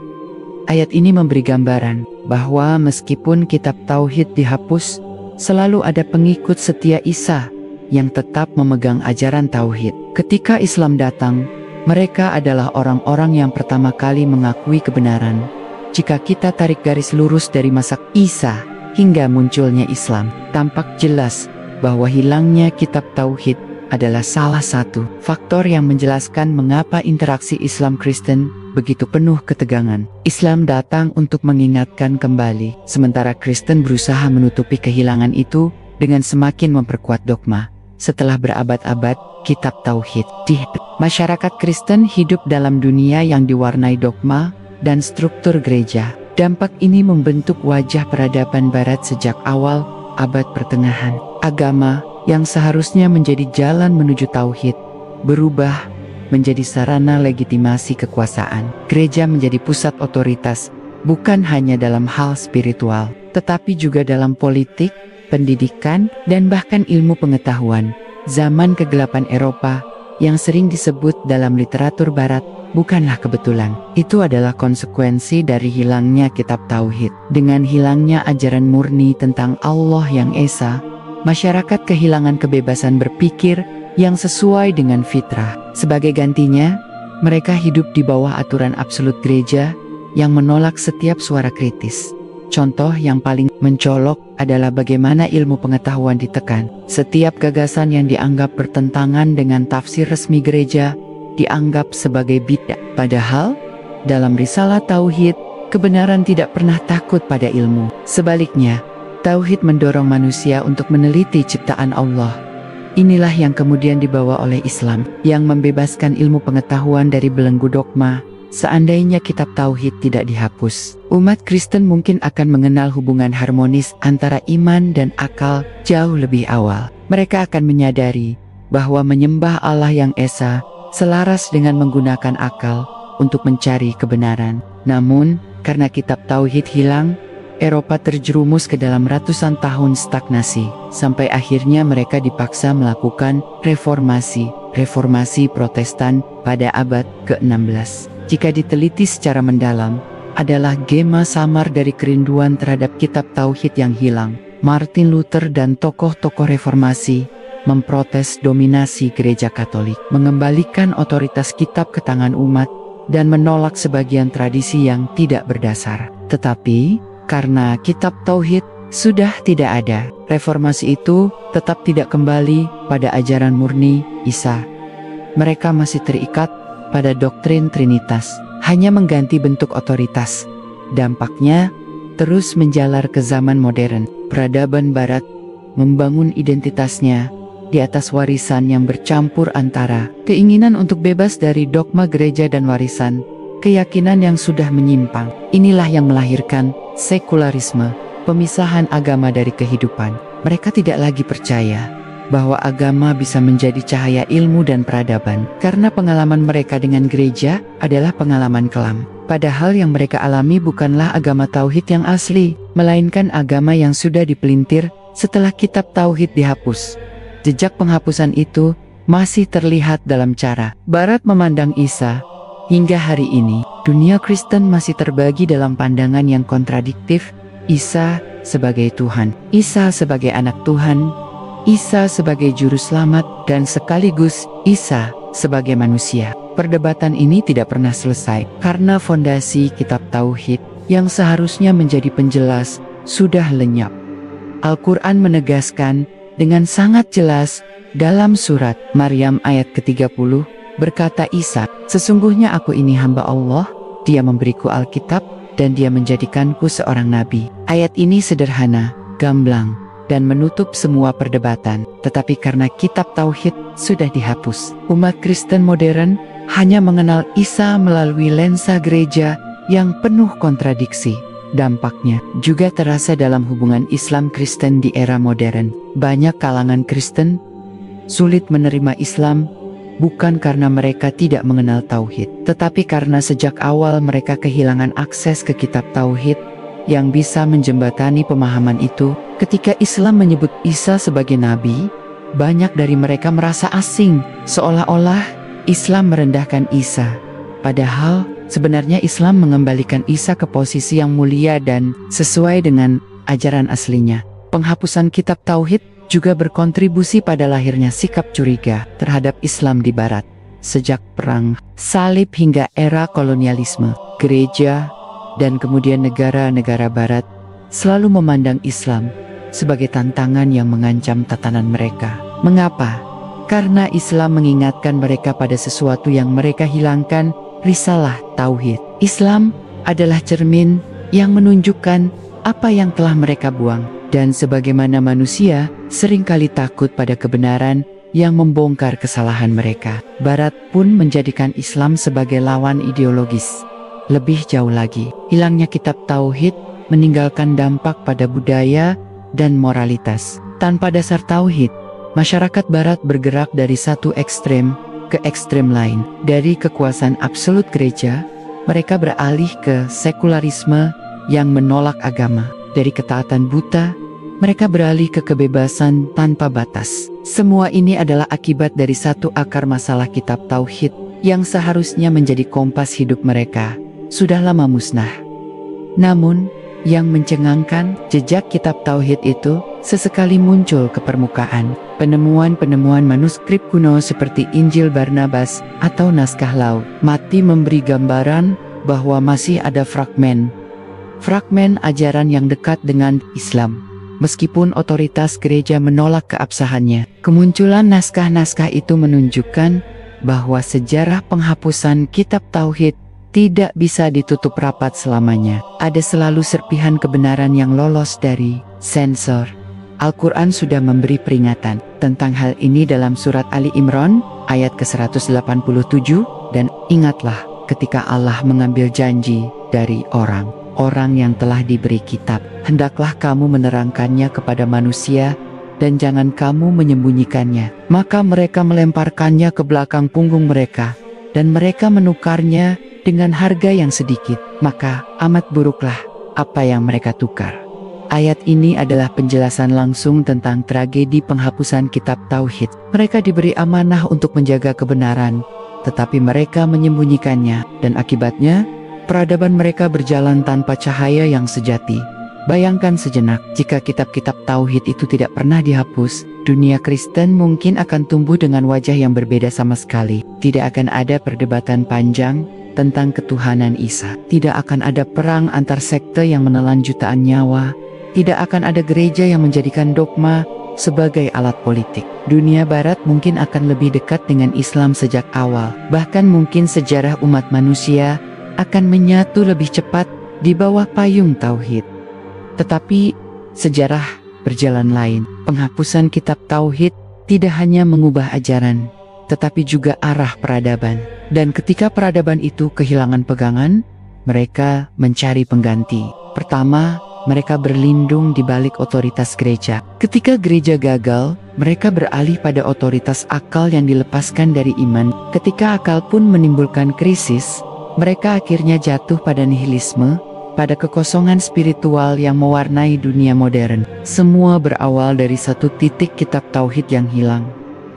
Ayat ini memberi gambaran bahwa meskipun kitab Tauhid dihapus, selalu ada pengikut setia Isa yang tetap memegang ajaran Tauhid. Ketika Islam datang, mereka adalah orang-orang yang pertama kali mengakui kebenaran. Jika kita tarik garis lurus dari masa Isa hingga munculnya Islam, tampak jelas bahwa hilangnya kitab Tauhid adalah salah satu faktor yang menjelaskan mengapa interaksi Islam Kristen begitu penuh ketegangan. Islam datang untuk mengingatkan kembali, sementara Kristen berusaha menutupi kehilangan itu dengan semakin memperkuat dogma. Setelah berabad-abad, kitab Tauhid masyarakat Kristen hidup dalam dunia yang diwarnai dogma dan struktur gereja. Dampak ini membentuk wajah peradaban Barat sejak awal abad pertengahan. Agama yang seharusnya menjadi jalan menuju Tauhid berubah menjadi sarana legitimasi kekuasaan. Gereja menjadi pusat otoritas, bukan hanya dalam hal spiritual, tetapi juga dalam politik, pendidikan, dan bahkan ilmu pengetahuan. Zaman kegelapan Eropa yang sering disebut dalam literatur Barat bukanlah kebetulan. Itu adalah konsekuensi dari hilangnya kitab Tauhid. Dengan hilangnya ajaran murni tentang Allah yang Esa, masyarakat kehilangan kebebasan berpikir yang sesuai dengan fitrah. Sebagai gantinya, mereka hidup di bawah aturan absolut gereja yang menolak setiap suara kritis. Contoh yang paling mencolok adalah bagaimana ilmu pengetahuan ditekan. Setiap gagasan yang dianggap bertentangan dengan tafsir resmi gereja dianggap sebagai bid'ah. Padahal, dalam risalah Tauhid, kebenaran tidak pernah takut pada ilmu. Sebaliknya, Tauhid mendorong manusia untuk meneliti ciptaan Allah. Inilah yang kemudian dibawa oleh Islam, yang membebaskan ilmu pengetahuan dari belenggu dogma. Seandainya kitab Tauhid tidak dihapus, umat Kristen mungkin akan mengenal hubungan harmonis antara iman dan akal jauh lebih awal. Mereka akan menyadari bahwa menyembah Allah yang Esa selaras dengan menggunakan akal untuk mencari kebenaran. Namun, karena kitab Tauhid hilang, Eropa terjerumus ke dalam ratusan tahun stagnasi, sampai akhirnya mereka dipaksa melakukan reformasi Protestan pada abad ke-16. Jika diteliti secara mendalam, adalah gema samar dari kerinduan terhadap kitab Tauhid yang hilang. Martin Luther dan tokoh-tokoh reformasi memprotes dominasi gereja Katolik, mengembalikan otoritas kitab ke tangan umat, dan menolak sebagian tradisi yang tidak berdasar. Tetapi, karena kitab Tauhid sudah tidak ada, reformasi itu tetap tidak kembali pada ajaran murni Isa. Mereka masih terikat pada doktrin Trinitas, hanya mengganti bentuk otoritas. Dampaknya terus menjalar ke zaman modern. Peradaban Barat membangun identitasnya di atas warisan yang bercampur antara keinginan untuk bebas dari dogma gereja dan warisan keyakinan yang sudah menyimpang. Inilah yang melahirkan sekularisme, pemisahan agama dari kehidupan. Mereka tidak lagi percaya bahwa agama bisa menjadi cahaya ilmu dan peradaban, karena pengalaman mereka dengan gereja adalah pengalaman kelam. Padahal yang mereka alami bukanlah agama Tauhid yang asli, melainkan agama yang sudah dipelintir setelah kitab Tauhid dihapus. Jejak penghapusan itu masih terlihat dalam cara Barat memandang Isa hingga hari ini. dunia Kristen masih terbagi dalam pandangan yang kontradiktif. Isa sebagai Tuhan, Isa sebagai anak Tuhan, Isa sebagai juru selamat, dan sekaligus Isa sebagai manusia. Perdebatan ini tidak pernah selesai karena fondasi kitab Tauhid yang seharusnya menjadi penjelas sudah lenyap. Al-Quran menegaskan dengan sangat jelas dalam surat Maryam ayat ke-30, berkata Isa, "Sesungguhnya aku ini hamba Allah, Dia memberiku Alkitab, dan Dia menjadikanku seorang nabi." Ayat ini sederhana, gamblang, dan menutup semua perdebatan. Tetapi karena kitab Tauhid sudah dihapus, umat Kristen modern hanya mengenal Isa melalui lensa gereja yang penuh kontradiksi. Dampaknya juga terasa dalam hubungan Islam Kristen di era modern. Banyak kalangan Kristen sulit menerima Islam bukan karena mereka tidak mengenal Tauhid, tetapi karena sejak awal mereka kehilangan akses ke kitab Tauhid yang bisa menjembatani pemahaman itu. Ketika Islam menyebut Isa sebagai nabi, banyak dari mereka merasa asing, seolah-olah Islam merendahkan Isa. Padahal sebenarnya Islam mengembalikan Isa ke posisi yang mulia dan sesuai dengan ajaran aslinya. Penghapusan kitab Tauhid juga berkontribusi pada lahirnya sikap curiga terhadap Islam di Barat. Sejak perang salib hingga era kolonialisme, gereja dan kemudian negara-negara Barat selalu memandang Islam sebagai tantangan yang mengancam tatanan mereka. Mengapa? Karena Islam mengingatkan mereka pada sesuatu yang mereka hilangkan, risalah Tauhid. Islam adalah cermin yang menunjukkan apa yang telah mereka buang. Dan sebagaimana manusia seringkali takut pada kebenaran yang membongkar kesalahan mereka, Barat pun menjadikan Islam sebagai lawan ideologis. Lebih jauh lagi, hilangnya kitab Tauhid meninggalkan dampak pada budaya dan moralitas. Tanpa dasar Tauhid, masyarakat Barat bergerak dari satu ekstrem ke ekstrem lain. Dari kekuasaan absolut gereja, mereka beralih ke sekularisme yang menolak agama. Dari ketaatan buta, mereka beralih ke kebebasan tanpa batas. Semua ini adalah akibat dari satu akar masalah kitab Tauhid yang seharusnya menjadi kompas hidup mereka, sudah lama musnah. Namun, yang mencengangkan, jejak kitab Tauhid itu sesekali muncul ke permukaan. Penemuan-penemuan manuskrip kuno seperti Injil Barnabas atau naskah laut mati memberi gambaran bahwa masih ada fragmen ajaran yang dekat dengan Islam. Meskipun otoritas gereja menolak keabsahannya, kemunculan naskah-naskah itu menunjukkan bahwa sejarah penghapusan kitab Tauhid tidak bisa ditutup rapat selamanya. Ada selalu serpihan kebenaran yang lolos dari sensor. Al-Quran sudah memberi peringatan tentang hal ini dalam surat Ali Imran ayat ke-187, dan ingatlah ketika Allah mengambil janji dari orang yang telah diberi kitab, hendaklah kamu menerangkannya kepada manusia dan jangan kamu menyembunyikannya. Maka mereka melemparkannya ke belakang punggung mereka dan mereka menukarnya dengan harga yang sedikit, maka amat buruklah apa yang mereka tukar. Ayat ini adalah penjelasan langsung tentang tragedi penghapusan kitab Tauhid. Mereka diberi amanah untuk menjaga kebenaran, tetapi mereka menyembunyikannya, dan akibatnya peradaban mereka berjalan tanpa cahaya yang sejati. Bayangkan sejenak, jika kitab-kitab Tauhid itu tidak pernah dihapus, dunia Kristen mungkin akan tumbuh dengan wajah yang berbeda sama sekali. Tidak akan ada perdebatan panjang tentang ketuhanan Isa. Tidak akan ada perang antar sekte yang menelan jutaan nyawa. Tidak akan ada gereja yang menjadikan dogma sebagai alat politik. Dunia Barat mungkin akan lebih dekat dengan Islam sejak awal. Bahkan mungkin sejarah umat manusia akan menyatu lebih cepat di bawah payung Tauhid. Tetapi sejarah berjalan lain. Penghapusan kitab Tauhid tidak hanya mengubah ajaran, tetapi juga arah peradaban. Dan ketika peradaban itu kehilangan pegangan, mereka mencari pengganti. Pertama, mereka berlindung di balik otoritas gereja. Ketika gereja gagal, mereka beralih pada otoritas akal yang dilepaskan dari iman. Ketika akal pun menimbulkan krisis, mereka akhirnya jatuh pada nihilisme, pada kekosongan spiritual yang mewarnai dunia modern. Semua berawal dari satu titik kitab Tauhid yang hilang.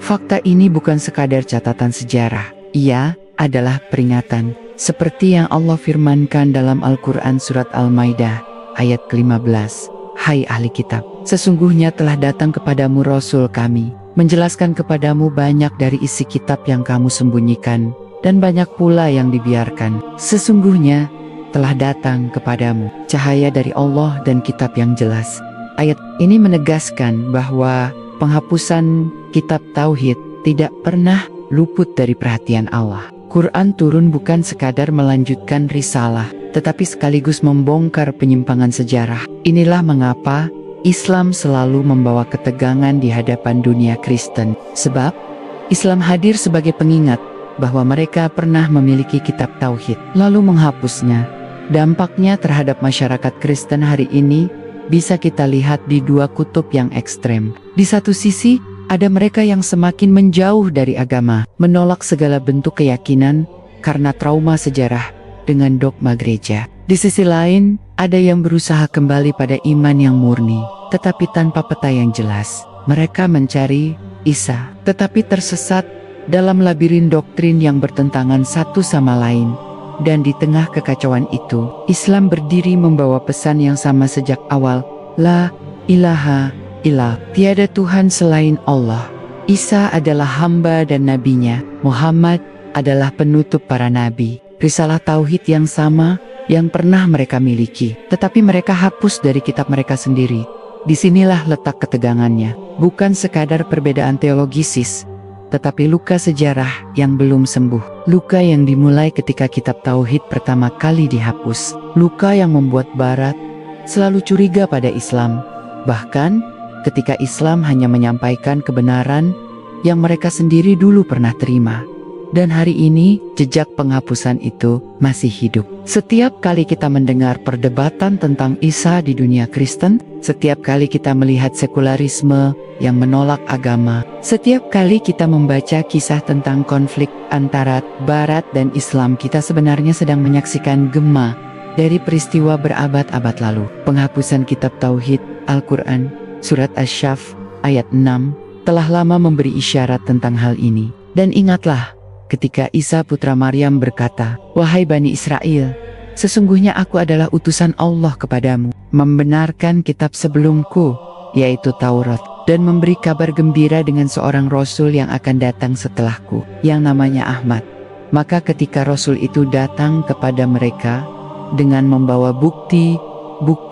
Fakta ini bukan sekadar catatan sejarah. Ia adalah peringatan. Seperti yang Allah firmankan dalam Al-Quran surat Al-Maidah ayat ke-15. Hai ahli kitab, sesungguhnya telah datang kepadamu Rasul kami, menjelaskan kepadamu banyak dari isi kitab yang kamu sembunyikan, dan banyak pula yang dibiarkan. Sesungguhnya telah datang kepadamu cahaya dari Allah dan kitab yang jelas. Ayat ini menegaskan bahwa penghapusan kitab Tauhid tidak pernah luput dari perhatian Allah. Quran turun bukan sekadar melanjutkan risalah, tetapi sekaligus membongkar penyimpangan sejarah. Inilah mengapa Islam selalu membawa ketegangan di hadapan dunia Kristen. Sebab Islam hadir sebagai pengingat bahwa mereka pernah memiliki kitab Tauhid, lalu menghapusnya. Dampaknya terhadap masyarakat Kristen hari ini bisa kita lihat di dua kutub yang ekstrem. Di satu sisi, ada mereka yang semakin menjauh dari agama, menolak segala bentuk keyakinan karena trauma sejarah dengan dogma gereja. Di sisi lain, ada yang berusaha kembali pada iman yang murni, tetapi tanpa peta yang jelas. Mereka mencari Isa, tetapi tersesat dalam labirin doktrin yang bertentangan satu sama lain. Dan di tengah kekacauan itu, Islam berdiri membawa pesan yang sama sejak awal. La ilaha illallah, tiada Tuhan selain Allah. Isa adalah hamba dan nabinya. Muhammad adalah penutup para nabi. Risalah Tauhid yang sama yang pernah mereka miliki, tetapi mereka hapus dari kitab mereka sendiri. Disinilah letak ketegangannya. Bukan sekadar perbedaan teologisis, tetapi luka sejarah yang belum sembuh. Luka yang dimulai ketika kitab Tauhid pertama kali dihapus. Luka yang membuat Barat selalu curiga pada Islam. Bahkan ketika Islam hanya menyampaikan kebenaran yang mereka sendiri dulu pernah terima. Dan hari ini, jejak penghapusan itu masih hidup. Setiap kali kita mendengar perdebatan tentang Isa di dunia Kristen, setiap kali kita melihat sekularisme yang menolak agama, setiap kali kita membaca kisah tentang konflik antara Barat dan Islam, kita sebenarnya sedang menyaksikan gema dari peristiwa berabad-abad lalu. Penghapusan kitab Tauhid, Al-Quran, surat Asy-Syaff, ayat 6, telah lama memberi isyarat tentang hal ini. Dan ingatlah, ketika Isa putra Maryam berkata, "Wahai Bani Israel, sesungguhnya aku adalah utusan Allah kepadamu, membenarkan kitab sebelumku, yaitu Taurat, dan memberi kabar gembira dengan seorang Rasul yang akan datang setelahku, yang namanya Ahmad." Maka ketika Rasul itu datang kepada mereka dengan membawa bukti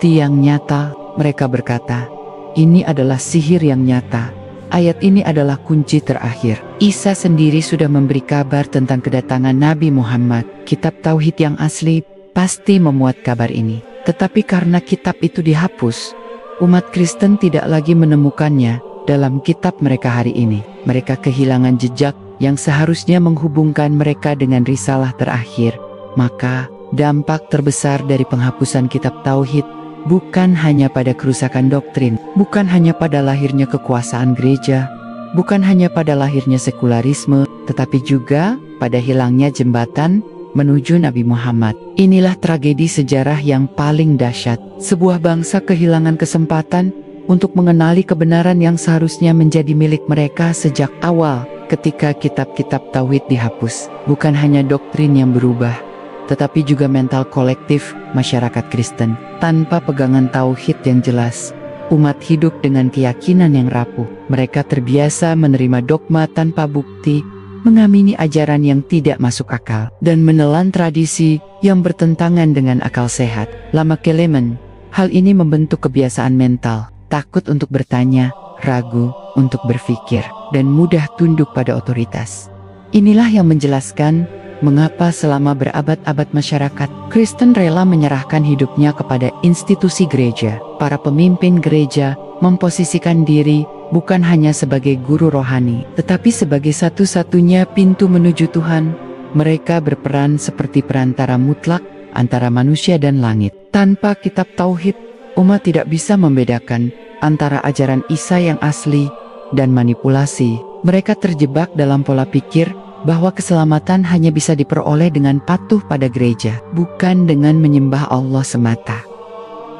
yang nyata, mereka berkata, "Ini adalah sihir yang nyata." Ayat ini adalah kunci terakhir. Isa sendiri sudah memberi kabar tentang kedatangan Nabi Muhammad. Kitab Tauhid yang asli pasti memuat kabar ini. Tetapi karena kitab itu dihapus, umat Kristen tidak lagi menemukannya dalam kitab mereka hari ini. Mereka kehilangan jejak yang seharusnya menghubungkan mereka dengan risalah terakhir. Maka, dampak terbesar dari penghapusan kitab Tauhid bukan hanya pada kerusakan doktrin, bukan hanya pada lahirnya kekuasaan gereja, bukan hanya pada lahirnya sekularisme, tetapi juga pada hilangnya jembatan menuju Nabi Muhammad. Inilah tragedi sejarah yang paling dahsyat. Sebuah bangsa kehilangan kesempatan untuk mengenali kebenaran yang seharusnya menjadi milik mereka sejak awal ketika kitab-kitab Tauhid dihapus. Bukan hanya doktrin yang berubah, tetapi juga mental kolektif masyarakat Kristen. Tanpa pegangan Tauhid yang jelas, umat hidup dengan keyakinan yang rapuh. Mereka terbiasa menerima dogma tanpa bukti, mengamini ajaran yang tidak masuk akal, dan menelan tradisi yang bertentangan dengan akal sehat. Lama-kelamaan, hal ini membentuk kebiasaan mental, takut untuk bertanya, ragu untuk berpikir, dan mudah tunduk pada otoritas. Inilah yang menjelaskan mengapa selama berabad-abad masyarakat Kristen rela menyerahkan hidupnya kepada institusi gereja. Para pemimpin gereja memposisikan diri bukan hanya sebagai guru rohani, tetapi sebagai satu-satunya pintu menuju Tuhan. Mereka berperan seperti perantara mutlak antara manusia dan langit. Tanpa kitab Tauhid, umat tidak bisa membedakan antara ajaran Isa yang asli dan manipulasi. Mereka terjebak dalam pola pikir bahwa keselamatan hanya bisa diperoleh dengan patuh pada gereja, bukan dengan menyembah Allah semata.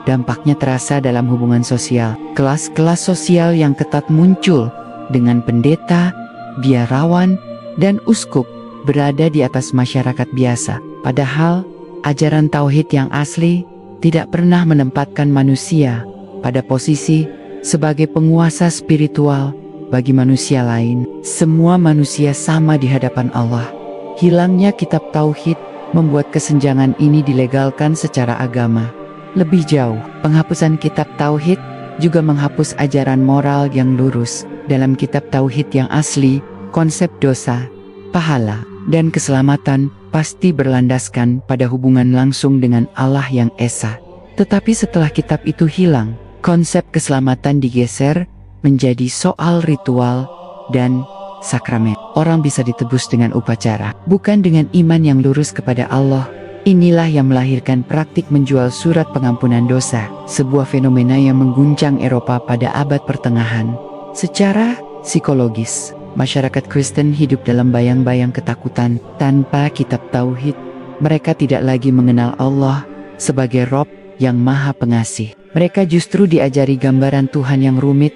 Dampaknya terasa dalam hubungan sosial. Kelas-kelas sosial yang ketat muncul dengan pendeta, biarawan, dan uskup berada di atas masyarakat biasa. Padahal, ajaran tauhid yang asli tidak pernah menempatkan manusia pada posisi sebagai penguasa spiritual bagi manusia lain. Semua manusia sama di hadapan Allah. Hilangnya kitab tauhid membuat kesenjangan ini dilegalkan secara agama. Lebih jauh, penghapusan kitab tauhid juga menghapus ajaran moral yang lurus. Dalam kitab tauhid yang asli, konsep dosa, pahala, dan keselamatan pasti berlandaskan pada hubungan langsung dengan Allah yang Esa. Tetapi setelah kitab itu hilang, konsep keselamatan digeser menjadi soal ritual dan sakramen. Orang bisa ditebus dengan upacara, bukan dengan iman yang lurus kepada Allah. Inilah yang melahirkan praktik menjual surat pengampunan dosa, sebuah fenomena yang mengguncang Eropa pada abad pertengahan. Secara psikologis, masyarakat Kristen hidup dalam bayang-bayang ketakutan tanpa kitab tauhid. Mereka tidak lagi mengenal Allah sebagai Rob yang Maha Pengasih. Mereka justru diajari gambaran Tuhan yang rumit,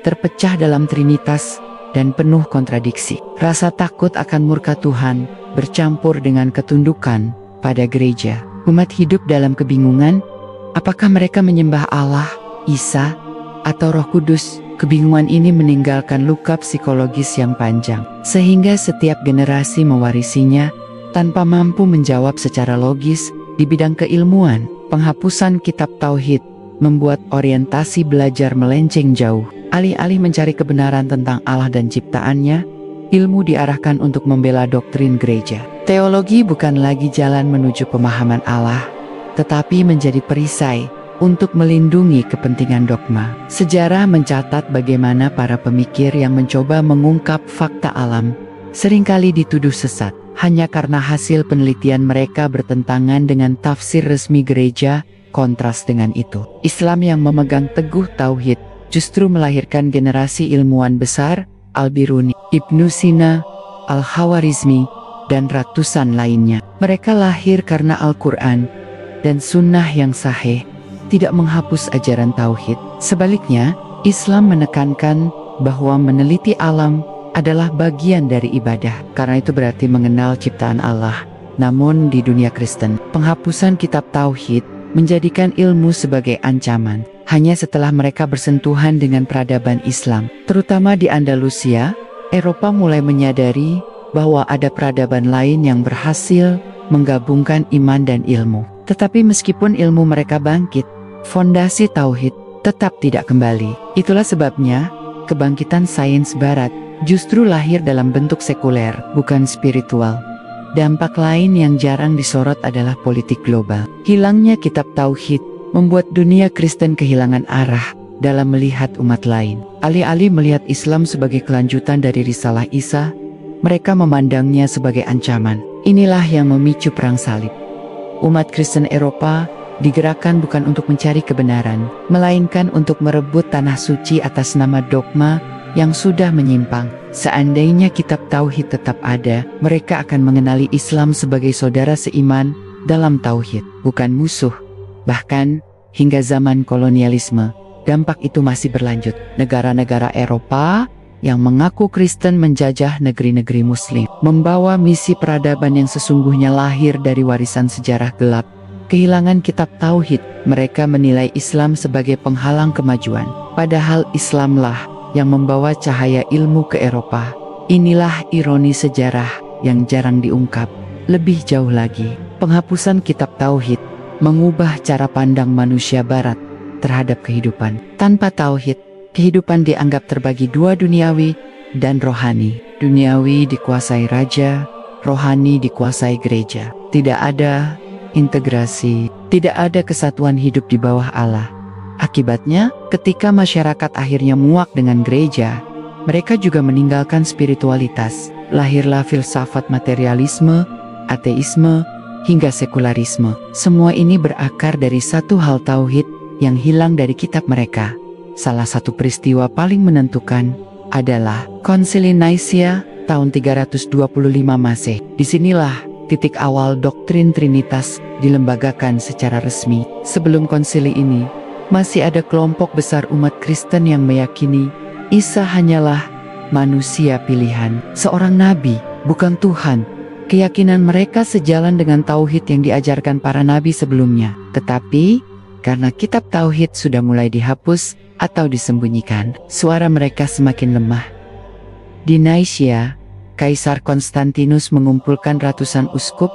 terpecah dalam trinitas, dan penuh kontradiksi. Rasa takut akan murka Tuhan bercampur dengan ketundukan pada gereja. Umat hidup dalam kebingungan, apakah mereka menyembah Allah, Isa, atau Roh Kudus? Kebingungan ini meninggalkan luka psikologis yang panjang, sehingga setiap generasi mewarisinya tanpa mampu menjawab secara logis. Di bidang keilmuan, penghapusan kitab tauhid membuat orientasi belajar melenceng jauh. Alih-alih mencari kebenaran tentang Allah dan ciptaannya, ilmu diarahkan untuk membela doktrin gereja. Teologi bukan lagi jalan menuju pemahaman Allah, tetapi menjadi perisai untuk melindungi kepentingan dogma. Sejarah mencatat bagaimana para pemikir yang mencoba mengungkap fakta alam seringkali dituduh sesat, hanya karena hasil penelitian mereka bertentangan dengan tafsir resmi gereja. Kontras dengan itu, Islam yang memegang teguh tauhid justru melahirkan generasi ilmuwan besar, Al-Biruni, Ibnu Sina, Al-Khawarizmi, dan ratusan lainnya. Mereka lahir karena Al-Quran dan sunnah yang sahih tidak menghapus ajaran tauhid. Sebaliknya, Islam menekankan bahwa meneliti alam adalah bagian dari ibadah, karena itu berarti mengenal ciptaan Allah. Namun di dunia Kristen, penghapusan kitab tauhid menjadikan ilmu sebagai ancaman. Hanya setelah mereka bersentuhan dengan peradaban Islam, terutama di Andalusia, Eropa mulai menyadari bahwa ada peradaban lain yang berhasil menggabungkan iman dan ilmu. Tetapi meskipun ilmu mereka bangkit, fondasi tauhid tetap tidak kembali. Itulah sebabnya kebangkitan sains barat justru lahir dalam bentuk sekuler, bukan spiritual. Dampak lain yang jarang disorot adalah politik global. Hilangnya kitab tauhid membuat dunia Kristen kehilangan arah dalam melihat umat lain. Alih-alih melihat Islam sebagai kelanjutan dari risalah Isa, mereka memandangnya sebagai ancaman. Inilah yang memicu perang salib. Umat Kristen Eropa digerakkan bukan untuk mencari kebenaran, melainkan untuk merebut tanah suci atas nama dogma yang sudah menyimpang. Seandainya kitab tauhid tetap ada, mereka akan mengenali Islam sebagai saudara seiman dalam tauhid, bukan musuh. Bahkan, hingga zaman kolonialisme, dampak itu masih berlanjut. Negara-negara Eropa yang mengaku Kristen menjajah negeri-negeri Muslim, membawa misi peradaban yang sesungguhnya lahir dari warisan sejarah gelap. Kehilangan kitab tauhid, mereka menilai Islam sebagai penghalang kemajuan. Padahal Islamlah yang membawa cahaya ilmu ke Eropa. Inilah ironi sejarah yang jarang diungkap. Lebih jauh lagi, penghapusan kitab tauhid mengubah cara pandang manusia barat terhadap kehidupan. Tanpa tauhid, kehidupan dianggap terbagi dua, duniawi dan rohani. Duniawi dikuasai raja, rohani dikuasai gereja. Tidak ada integrasi, tidak ada kesatuan hidup di bawah Allah. Akibatnya, ketika masyarakat akhirnya muak dengan gereja, mereka juga meninggalkan spiritualitas. Lahirlah filsafat materialisme, ateisme, hingga sekularisme. Semua ini berakar dari satu hal, tauhid yang hilang dari kitab mereka. Salah satu peristiwa paling menentukan adalah Konsili Nicaea tahun 325 Masehi. Disinilah titik awal doktrin Trinitas dilembagakan secara resmi. Sebelum konsili ini, masih ada kelompok besar umat Kristen yang meyakini Isa hanyalah manusia pilihan, seorang nabi, bukan Tuhan. Keyakinan mereka sejalan dengan tauhid yang diajarkan para nabi sebelumnya. Tetapi, karena kitab tauhid sudah mulai dihapus atau disembunyikan, suara mereka semakin lemah. Di Nicaea, Kaisar Konstantinus mengumpulkan ratusan uskup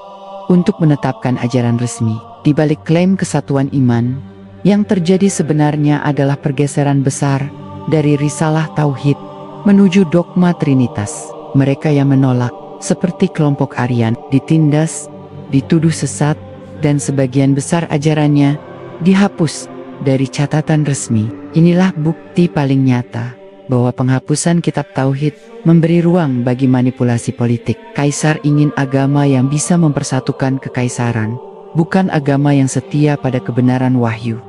untuk menetapkan ajaran resmi. Di balik klaim kesatuan iman, yang terjadi sebenarnya adalah pergeseran besar dari risalah tauhid menuju dogma trinitas. Mereka yang menolak, seperti kelompok Aryan, ditindas, dituduh sesat, dan sebagian besar ajarannya dihapus dari catatan resmi. Inilah bukti paling nyata bahwa penghapusan kitab tauhid memberi ruang bagi manipulasi politik. Kaisar ingin agama yang bisa mempersatukan kekaisaran, bukan agama yang setia pada kebenaran wahyu.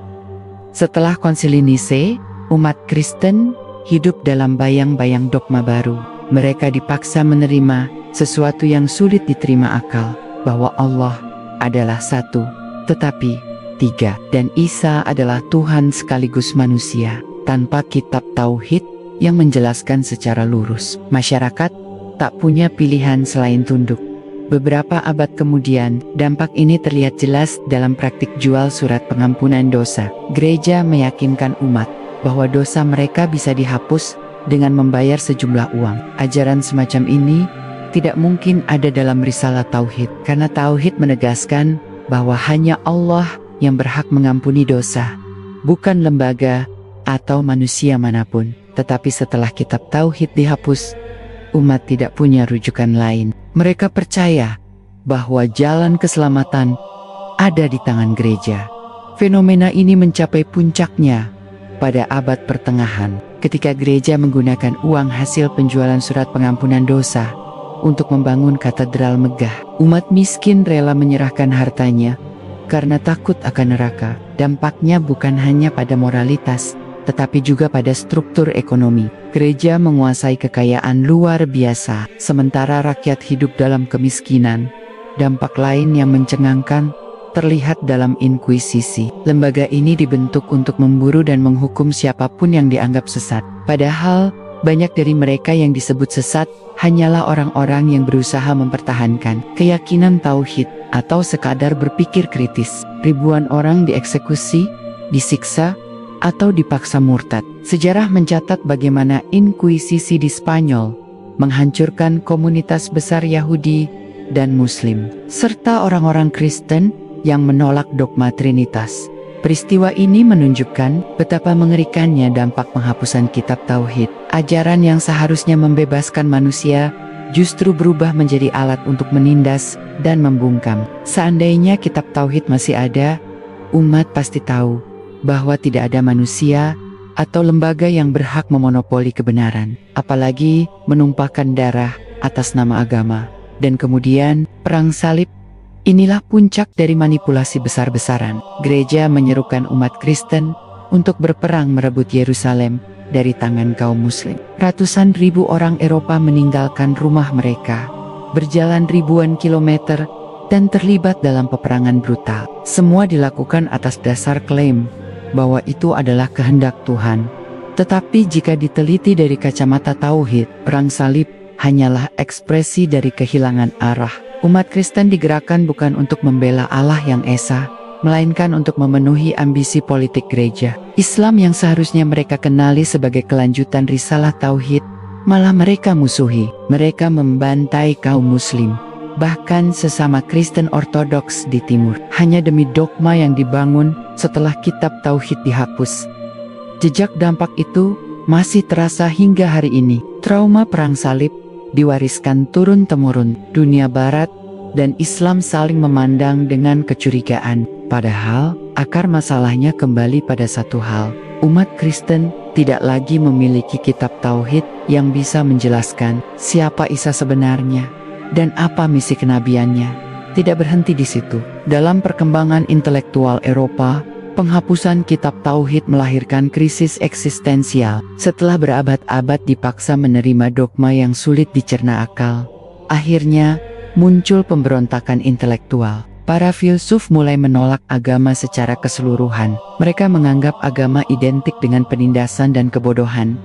Setelah Konsili Nicea, umat Kristen hidup dalam bayang-bayang dogma baru. Mereka dipaksa menerima sesuatu yang sulit diterima akal, bahwa Allah adalah satu, tetapi tiga, dan Isa adalah Tuhan sekaligus manusia. Tanpa kitab tauhid yang menjelaskan secara lurus, masyarakat tak punya pilihan selain tunduk. Beberapa abad kemudian, dampak ini terlihat jelas dalam praktik jual surat pengampunan dosa. Gereja meyakinkan umat bahwa dosa mereka bisa dihapus dengan membayar sejumlah uang. Ajaran semacam ini tidak mungkin ada dalam risalah tauhid, karena tauhid menegaskan bahwa hanya Allah yang berhak mengampuni dosa, bukan lembaga atau manusia manapun. Tetapi setelah kitab tauhid dihapus, umat tidak punya rujukan lain. Mereka percaya bahwa jalan keselamatan ada di tangan gereja. Fenomena ini mencapai puncaknya pada abad pertengahan, ketika gereja menggunakan uang hasil penjualan surat pengampunan dosa untuk membangun katedral megah. Umat miskin rela menyerahkan hartanya karena takut akan neraka. Dampaknya bukan hanya pada moralitas, tetapi juga pada struktur ekonomi. Gereja menguasai kekayaan luar biasa, sementara rakyat hidup dalam kemiskinan. Dampak lain yang mencengangkan terlihat dalam inkuisisi. Lembaga ini dibentuk untuk memburu dan menghukum siapapun yang dianggap sesat. Padahal, banyak dari mereka yang disebut sesat hanyalah orang-orang yang berusaha mempertahankan keyakinan tauhid atau sekadar berpikir kritis. Ribuan orang dieksekusi, disiksa, atau dipaksa murtad. Sejarah mencatat bagaimana inkuisisi di Spanyol menghancurkan komunitas besar Yahudi dan Muslim, serta orang-orang Kristen yang menolak dogma Trinitas. Peristiwa ini menunjukkan betapa mengerikannya dampak penghapusan kitab tauhid. Ajaran yang seharusnya membebaskan manusia justru berubah menjadi alat untuk menindas dan membungkam. Seandainya kitab tauhid masih ada, umat pasti tahu bahwa tidak ada manusia atau lembaga yang berhak memonopoli kebenaran, apalagi menumpahkan darah atas nama agama. Dan kemudian, perang salib. Inilah puncak dari manipulasi besar-besaran. Gereja menyerukan umat Kristen untuk berperang merebut Yerusalem dari tangan kaum Muslim. Ratusan ribu orang Eropa meninggalkan rumah mereka, berjalan ribuan kilometer, dan terlibat dalam peperangan brutal. Semua dilakukan atas dasar klaim bahwa itu adalah kehendak Tuhan. Tetapi jika diteliti dari kacamata tauhid, perang salib hanyalah ekspresi dari kehilangan arah. Umat Kristen digerakkan bukan untuk membela Allah yang esa, melainkan untuk memenuhi ambisi politik gereja. Islam yang seharusnya mereka kenali sebagai kelanjutan risalah tauhid, malah mereka musuhi. Mereka membantai kaum Muslim, bahkan sesama Kristen Ortodoks di timur, hanya demi dogma yang dibangun setelah kitab tauhid dihapus. Jejak dampak itu masih terasa hingga hari ini. Trauma perang salib diwariskan turun-temurun. Dunia Barat dan Islam saling memandang dengan kecurigaan. Padahal, akar masalahnya kembali pada satu hal. Umat Kristen tidak lagi memiliki kitab tauhid yang bisa menjelaskan siapa Isa sebenarnya dan apa misi kenabiannya. Tidak berhenti di situ. Dalam perkembangan intelektual Eropa, penghapusan kitab tauhid melahirkan krisis eksistensial. Setelah berabad-abad dipaksa menerima dogma yang sulit dicerna akal, akhirnya muncul pemberontakan intelektual. Para filsuf mulai menolak agama secara keseluruhan. Mereka menganggap agama identik dengan penindasan dan kebodohan.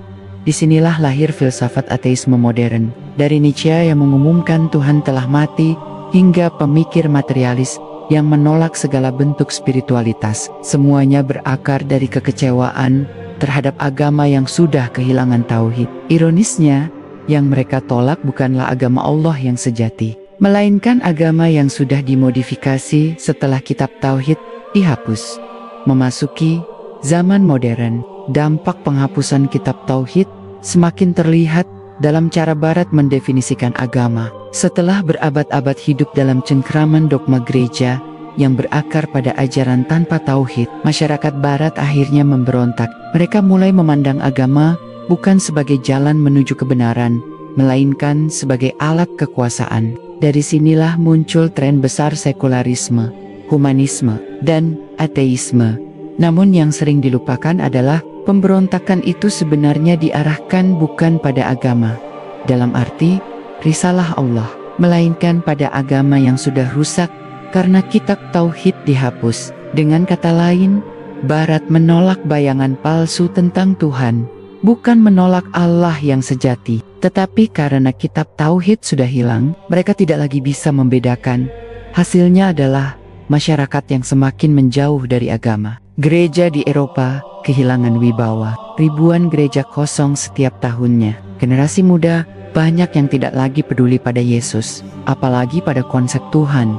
Disinilah lahir filsafat ateisme modern. Dari Nietzsche yang mengumumkan Tuhan telah mati, hingga pemikir materialis yang menolak segala bentuk spiritualitas. Semuanya berakar dari kekecewaan terhadap agama yang sudah kehilangan tauhid. Ironisnya, yang mereka tolak bukanlah agama Allah yang sejati, melainkan agama yang sudah dimodifikasi setelah kitab tauhid dihapus. Memasuki zaman modern, dampak penghapusan kitab tauhid semakin terlihat dalam cara Barat mendefinisikan agama. Setelah berabad-abad hidup dalam cengkraman dogma gereja yang berakar pada ajaran tanpa tauhid, masyarakat Barat akhirnya memberontak. Mereka mulai memandang agama bukan sebagai jalan menuju kebenaran, melainkan sebagai alat kekuasaan. Dari sinilah muncul tren besar sekularisme, humanisme, dan ateisme. Namun yang sering dilupakan adalah pemberontakan itu sebenarnya diarahkan bukan pada agama, dalam arti risalah Allah, melainkan pada agama yang sudah rusak karena kitab tauhid dihapus. Dengan kata lain, Barat menolak bayangan palsu tentang Tuhan, bukan menolak Allah yang sejati. Tetapi karena kitab tauhid sudah hilang, mereka tidak lagi bisa membedakan. Hasilnya adalah masyarakat yang semakin menjauh dari agama. Gereja di Eropa kehilangan wibawa. Ribuan gereja kosong setiap tahunnya. Generasi muda banyak yang tidak lagi peduli pada Yesus, apalagi pada konsep Tuhan.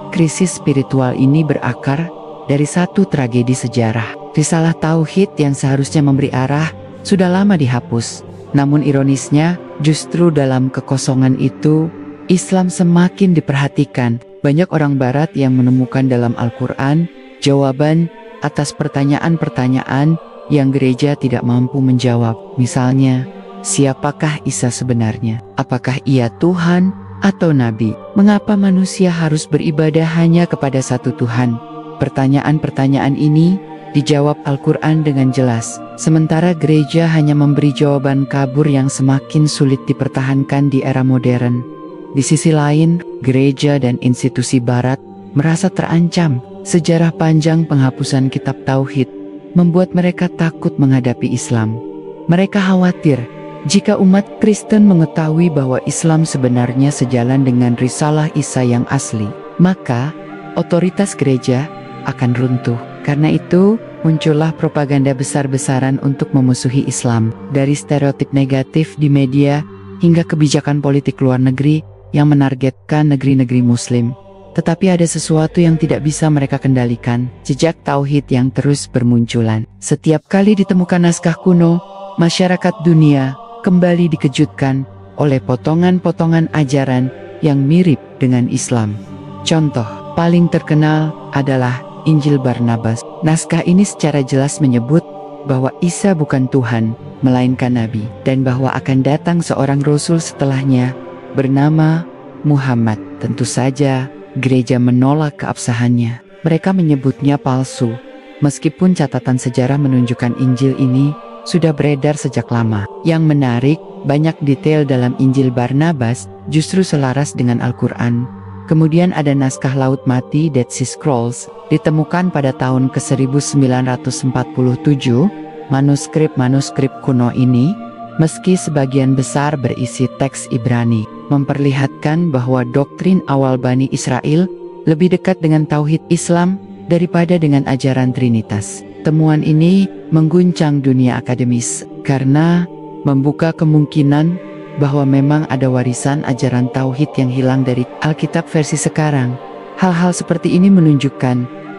Krisis spiritual ini berakar dari satu tragedi sejarah. Risalah tauhid yang seharusnya memberi arah sudah lama dihapus. Namun ironisnya, justru dalam kekosongan itu, Islam semakin diperhatikan. Banyak orang Barat yang menemukan dalam Al-Quran jawaban atas pertanyaan-pertanyaan yang gereja tidak mampu menjawab. Misalnya, siapakah Isa sebenarnya? Apakah ia Tuhan atau Nabi? Mengapa manusia harus beribadah hanya kepada satu Tuhan? Pertanyaan-pertanyaan ini dijawab Al-Quran dengan jelas, sementara gereja hanya memberi jawaban kabur yang semakin sulit dipertahankan di era modern. Di sisi lain, gereja dan institusi Barat merasa terancam. Sejarah panjang penghapusan kitab tauhid membuat mereka takut menghadapi Islam. Mereka khawatir jika umat Kristen mengetahui bahwa Islam sebenarnya sejalan dengan risalah Isa yang asli, maka otoritas gereja akan runtuh. Karena itu, muncullah propaganda besar-besaran untuk memusuhi Islam, dari stereotip negatif di media hingga kebijakan politik luar negeri yang menargetkan negeri-negeri Muslim. Tetapi ada sesuatu yang tidak bisa mereka kendalikan, jejak tauhid yang terus bermunculan. Setiap kali ditemukan naskah kuno, masyarakat dunia kembali dikejutkan oleh potongan-potongan ajaran yang mirip dengan Islam. Contoh paling terkenal adalah Injil Barnabas. Naskah ini secara jelas menyebut bahwa Isa bukan Tuhan, melainkan Nabi, dan bahwa akan datang seorang Rasul setelahnya bernama Muhammad. Tentu saja, gereja menolak keabsahannya. Mereka menyebutnya palsu, meskipun catatan sejarah menunjukkan Injil ini sudah beredar sejak lama. Yang menarik, banyak detail dalam Injil Barnabas justru selaras dengan Al-Quran. Kemudian ada naskah Laut Mati Dead Sea Scrolls, ditemukan pada tahun ke-1947. Manuskrip-manuskrip kuno ini, meski sebagian besar berisi teks Ibrani, memperlihatkan bahwa doktrin awal Bani Israel lebih dekat dengan tauhid Islam daripada dengan ajaran Trinitas. Temuan ini mengguncang dunia akademis karena membuka kemungkinan bahwa memang ada warisan ajaran tauhid yang hilang dari Alkitab versi sekarang. Hal-hal seperti ini menunjukkan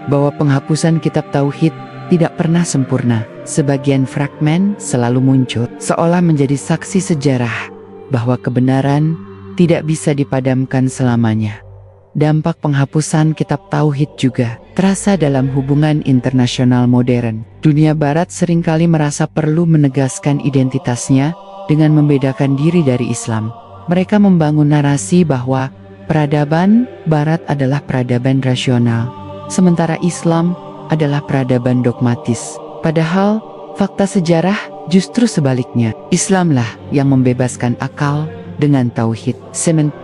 bahwa penghapusan kitab tauhid tidak pernah sempurna. Sebagian fragmen selalu muncul, seolah menjadi saksi sejarah bahwa kebenaran tidak bisa dipadamkan selamanya. Dampak penghapusan kitab tauhid juga terasa dalam hubungan internasional modern. Dunia Barat seringkali merasa perlu menegaskan identitasnya dengan membedakan diri dari Islam. Mereka membangun narasi bahwa peradaban Barat adalah peradaban rasional, sementara Islam adalah peradaban dogmatis. Padahal, fakta sejarah justru sebaliknya. Islamlah yang membebaskan akal dengan tauhid.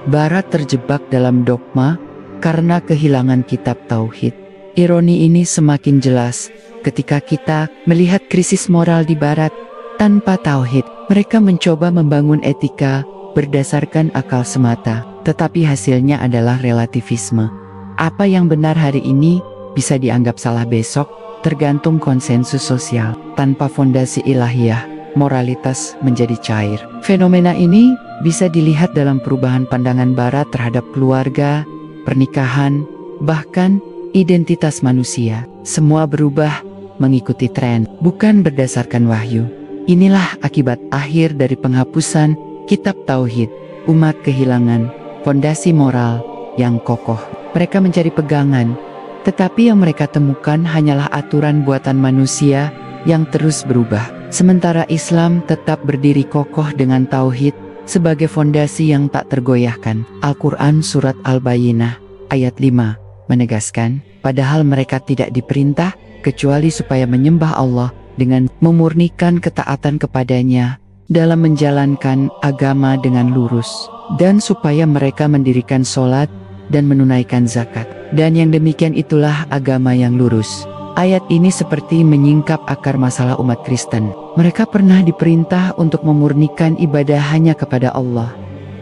Barat terjebak dalam dogma karena kehilangan kitab tauhid. Ironi ini semakin jelas ketika kita melihat krisis moral di Barat. Tanpa tauhid, mereka mencoba membangun etika berdasarkan akal semata. tetapi hasilnya adalah relativisme. Apa yang benar hari ini bisa dianggap salah besok, tergantung konsensus sosial. Tanpa fondasi ilahiyah, moralitas menjadi cair. Fenomena ini bisa dilihat dalam perubahan pandangan Barat terhadap keluarga, pernikahan, bahkan identitas manusia. Semua berubah mengikuti tren, bukan berdasarkan wahyu. Inilah akibat akhir dari penghapusan kitab tauhid. Umat kehilangan fondasi moral yang kokoh. Mereka mencari pegangan, tetapi yang mereka temukan hanyalah aturan buatan manusia yang terus berubah. Sementara Islam tetap berdiri kokoh dengan tauhid sebagai fondasi yang tak tergoyahkan. Al-Quran Surat Al-Bayyinah ayat 5 menegaskan, padahal mereka tidak diperintah kecuali supaya menyembah Allah dengan memurnikan ketaatan kepadanya dalam menjalankan agama dengan lurus, dan supaya mereka mendirikan sholat dan menunaikan zakat. Dan yang demikian itulah agama yang lurus. Ayat ini seperti menyingkap akar masalah umat Kristen. Mereka pernah diperintah untuk memurnikan ibadah hanya kepada Allah.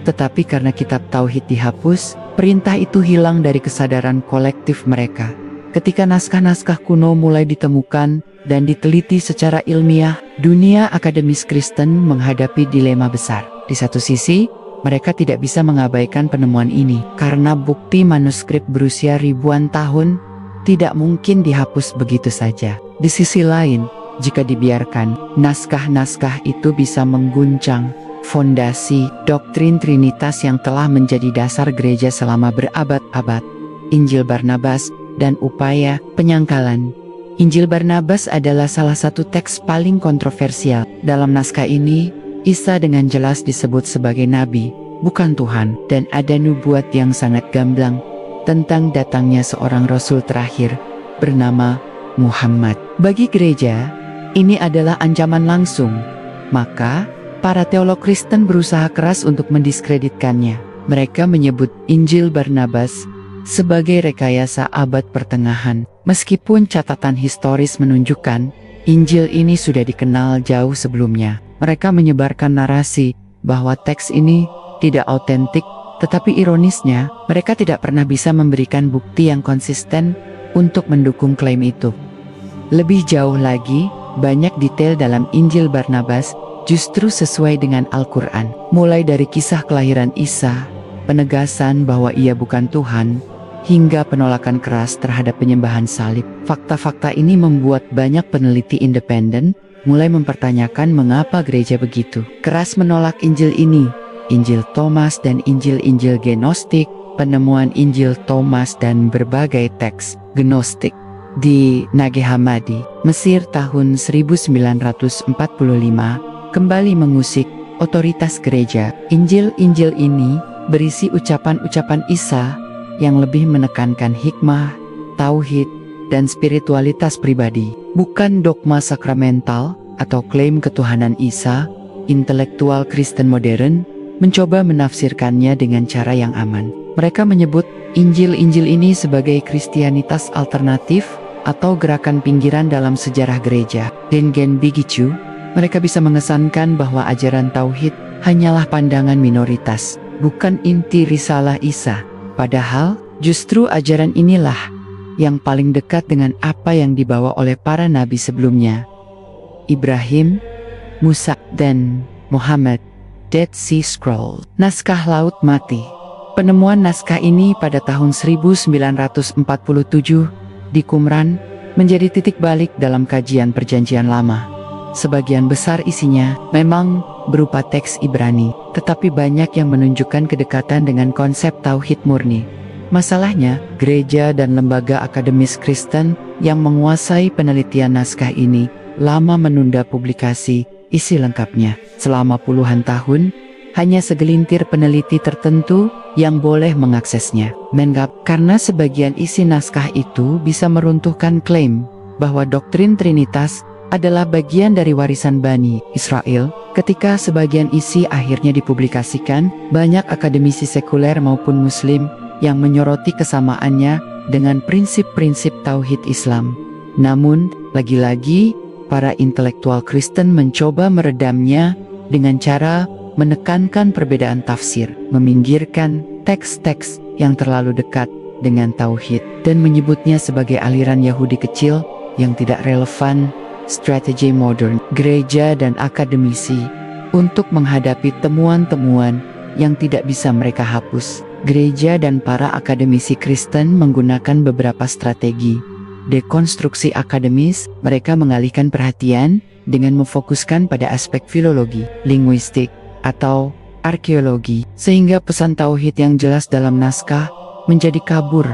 Tetapi karena kitab tauhid dihapus, perintah itu hilang dari kesadaran kolektif mereka. Ketika naskah-naskah kuno mulai ditemukan dan diteliti secara ilmiah, dunia akademis Kristen menghadapi dilema besar. Di satu sisi, mereka tidak bisa mengabaikan penemuan ini, karena bukti manuskrip berusia ribuan tahun tidak mungkin dihapus begitu saja. Di sisi lain, jika dibiarkan, naskah-naskah itu bisa mengguncang fondasi doktrin Trinitas yang telah menjadi dasar gereja selama berabad-abad. Injil Barnabas dan upaya penyangkalan. Injil Barnabas adalah salah satu teks paling kontroversial. Dalam naskah ini, Isa dengan jelas disebut sebagai nabi, bukan Tuhan, dan ada nubuat yang sangat gamblang tentang datangnya seorang rasul terakhir bernama Muhammad. Bagi gereja, ini adalah ancaman langsung. Maka, para teolog Kristen berusaha keras untuk mendiskreditkannya. Mereka menyebut Injil Barnabas sebagai rekayasa abad pertengahan. Meskipun catatan historis menunjukkan Injil ini sudah dikenal jauh sebelumnya. Mereka menyebarkan narasi bahwa teks ini tidak autentik, tetapi ironisnya, mereka tidak pernah bisa memberikan bukti yang konsisten untuk mendukung klaim itu. Lebih jauh lagi, banyak detail dalam Injil Barnabas justru sesuai dengan Al-Quran. Mulai dari kisah kelahiran Isa, penegasan bahwa ia bukan Tuhan, hingga penolakan keras terhadap penyembahan salib. Fakta-fakta ini membuat banyak peneliti independen mulai mempertanyakan mengapa gereja begitu keras menolak Injil ini. Injil Thomas dan Injil-Injil Gnostik, penemuan Injil Thomas dan berbagai teks Gnostik di Nag Hammadi, Mesir tahun 1945, kembali mengusik otoritas gereja. Injil-Injil ini berisi ucapan-ucapan Isa yang lebih menekankan hikmah, tauhid, dan spiritualitas pribadi, bukan dogma sakramental atau klaim ketuhanan Isa. Intelektual Kristen modern mencoba menafsirkannya dengan cara yang aman. Mereka menyebut Injil-Injil ini sebagai Kristianitas alternatif atau gerakan pinggiran dalam sejarah gereja. Dengan begitu, mereka bisa mengesankan bahwa ajaran tauhid hanyalah pandangan minoritas, bukan inti risalah Isa. Padahal, justru ajaran inilah yang paling dekat dengan apa yang dibawa oleh para nabi sebelumnya. Ibrahim, Musa, dan Muhammad. Dead Sea Scroll, naskah Laut Mati. Penemuan naskah ini pada tahun 1947 di Qumran menjadi titik balik dalam kajian Perjanjian Lama. Sebagian besar isinya memang berupa teks Ibrani, tetapi banyak yang menunjukkan kedekatan dengan konsep tauhid murni. Masalahnya, gereja dan lembaga akademis Kristen yang menguasai penelitian naskah ini lama menunda publikasi isi lengkapnya. Selama puluhan tahun, hanya segelintir peneliti tertentu yang boleh mengaksesnya. Karena sebagian isi naskah itu bisa meruntuhkan klaim bahwa doktrin Trinitas adalah bagian dari warisan Bani Israel. Ketika sebagian isi akhirnya dipublikasikan, banyak akademisi sekuler maupun muslim yang menyoroti kesamaannya dengan prinsip-prinsip tauhid Islam. Namun, lagi-lagi, para intelektual Kristen mencoba meredamnya dengan cara menekankan perbedaan tafsir, meminggirkan teks-teks yang terlalu dekat dengan tauhid dan menyebutnya sebagai aliran Yahudi kecil yang tidak relevan. Strategi modern gereja dan akademisi untuk menghadapi temuan-temuan yang tidak bisa mereka hapus. Gereja dan para akademisi Kristen menggunakan beberapa strategi dekonstruksi akademis. Mereka mengalihkan perhatian dengan memfokuskan pada aspek filologi, linguistik, atau arkeologi, sehingga pesan tauhid yang jelas dalam naskah menjadi kabur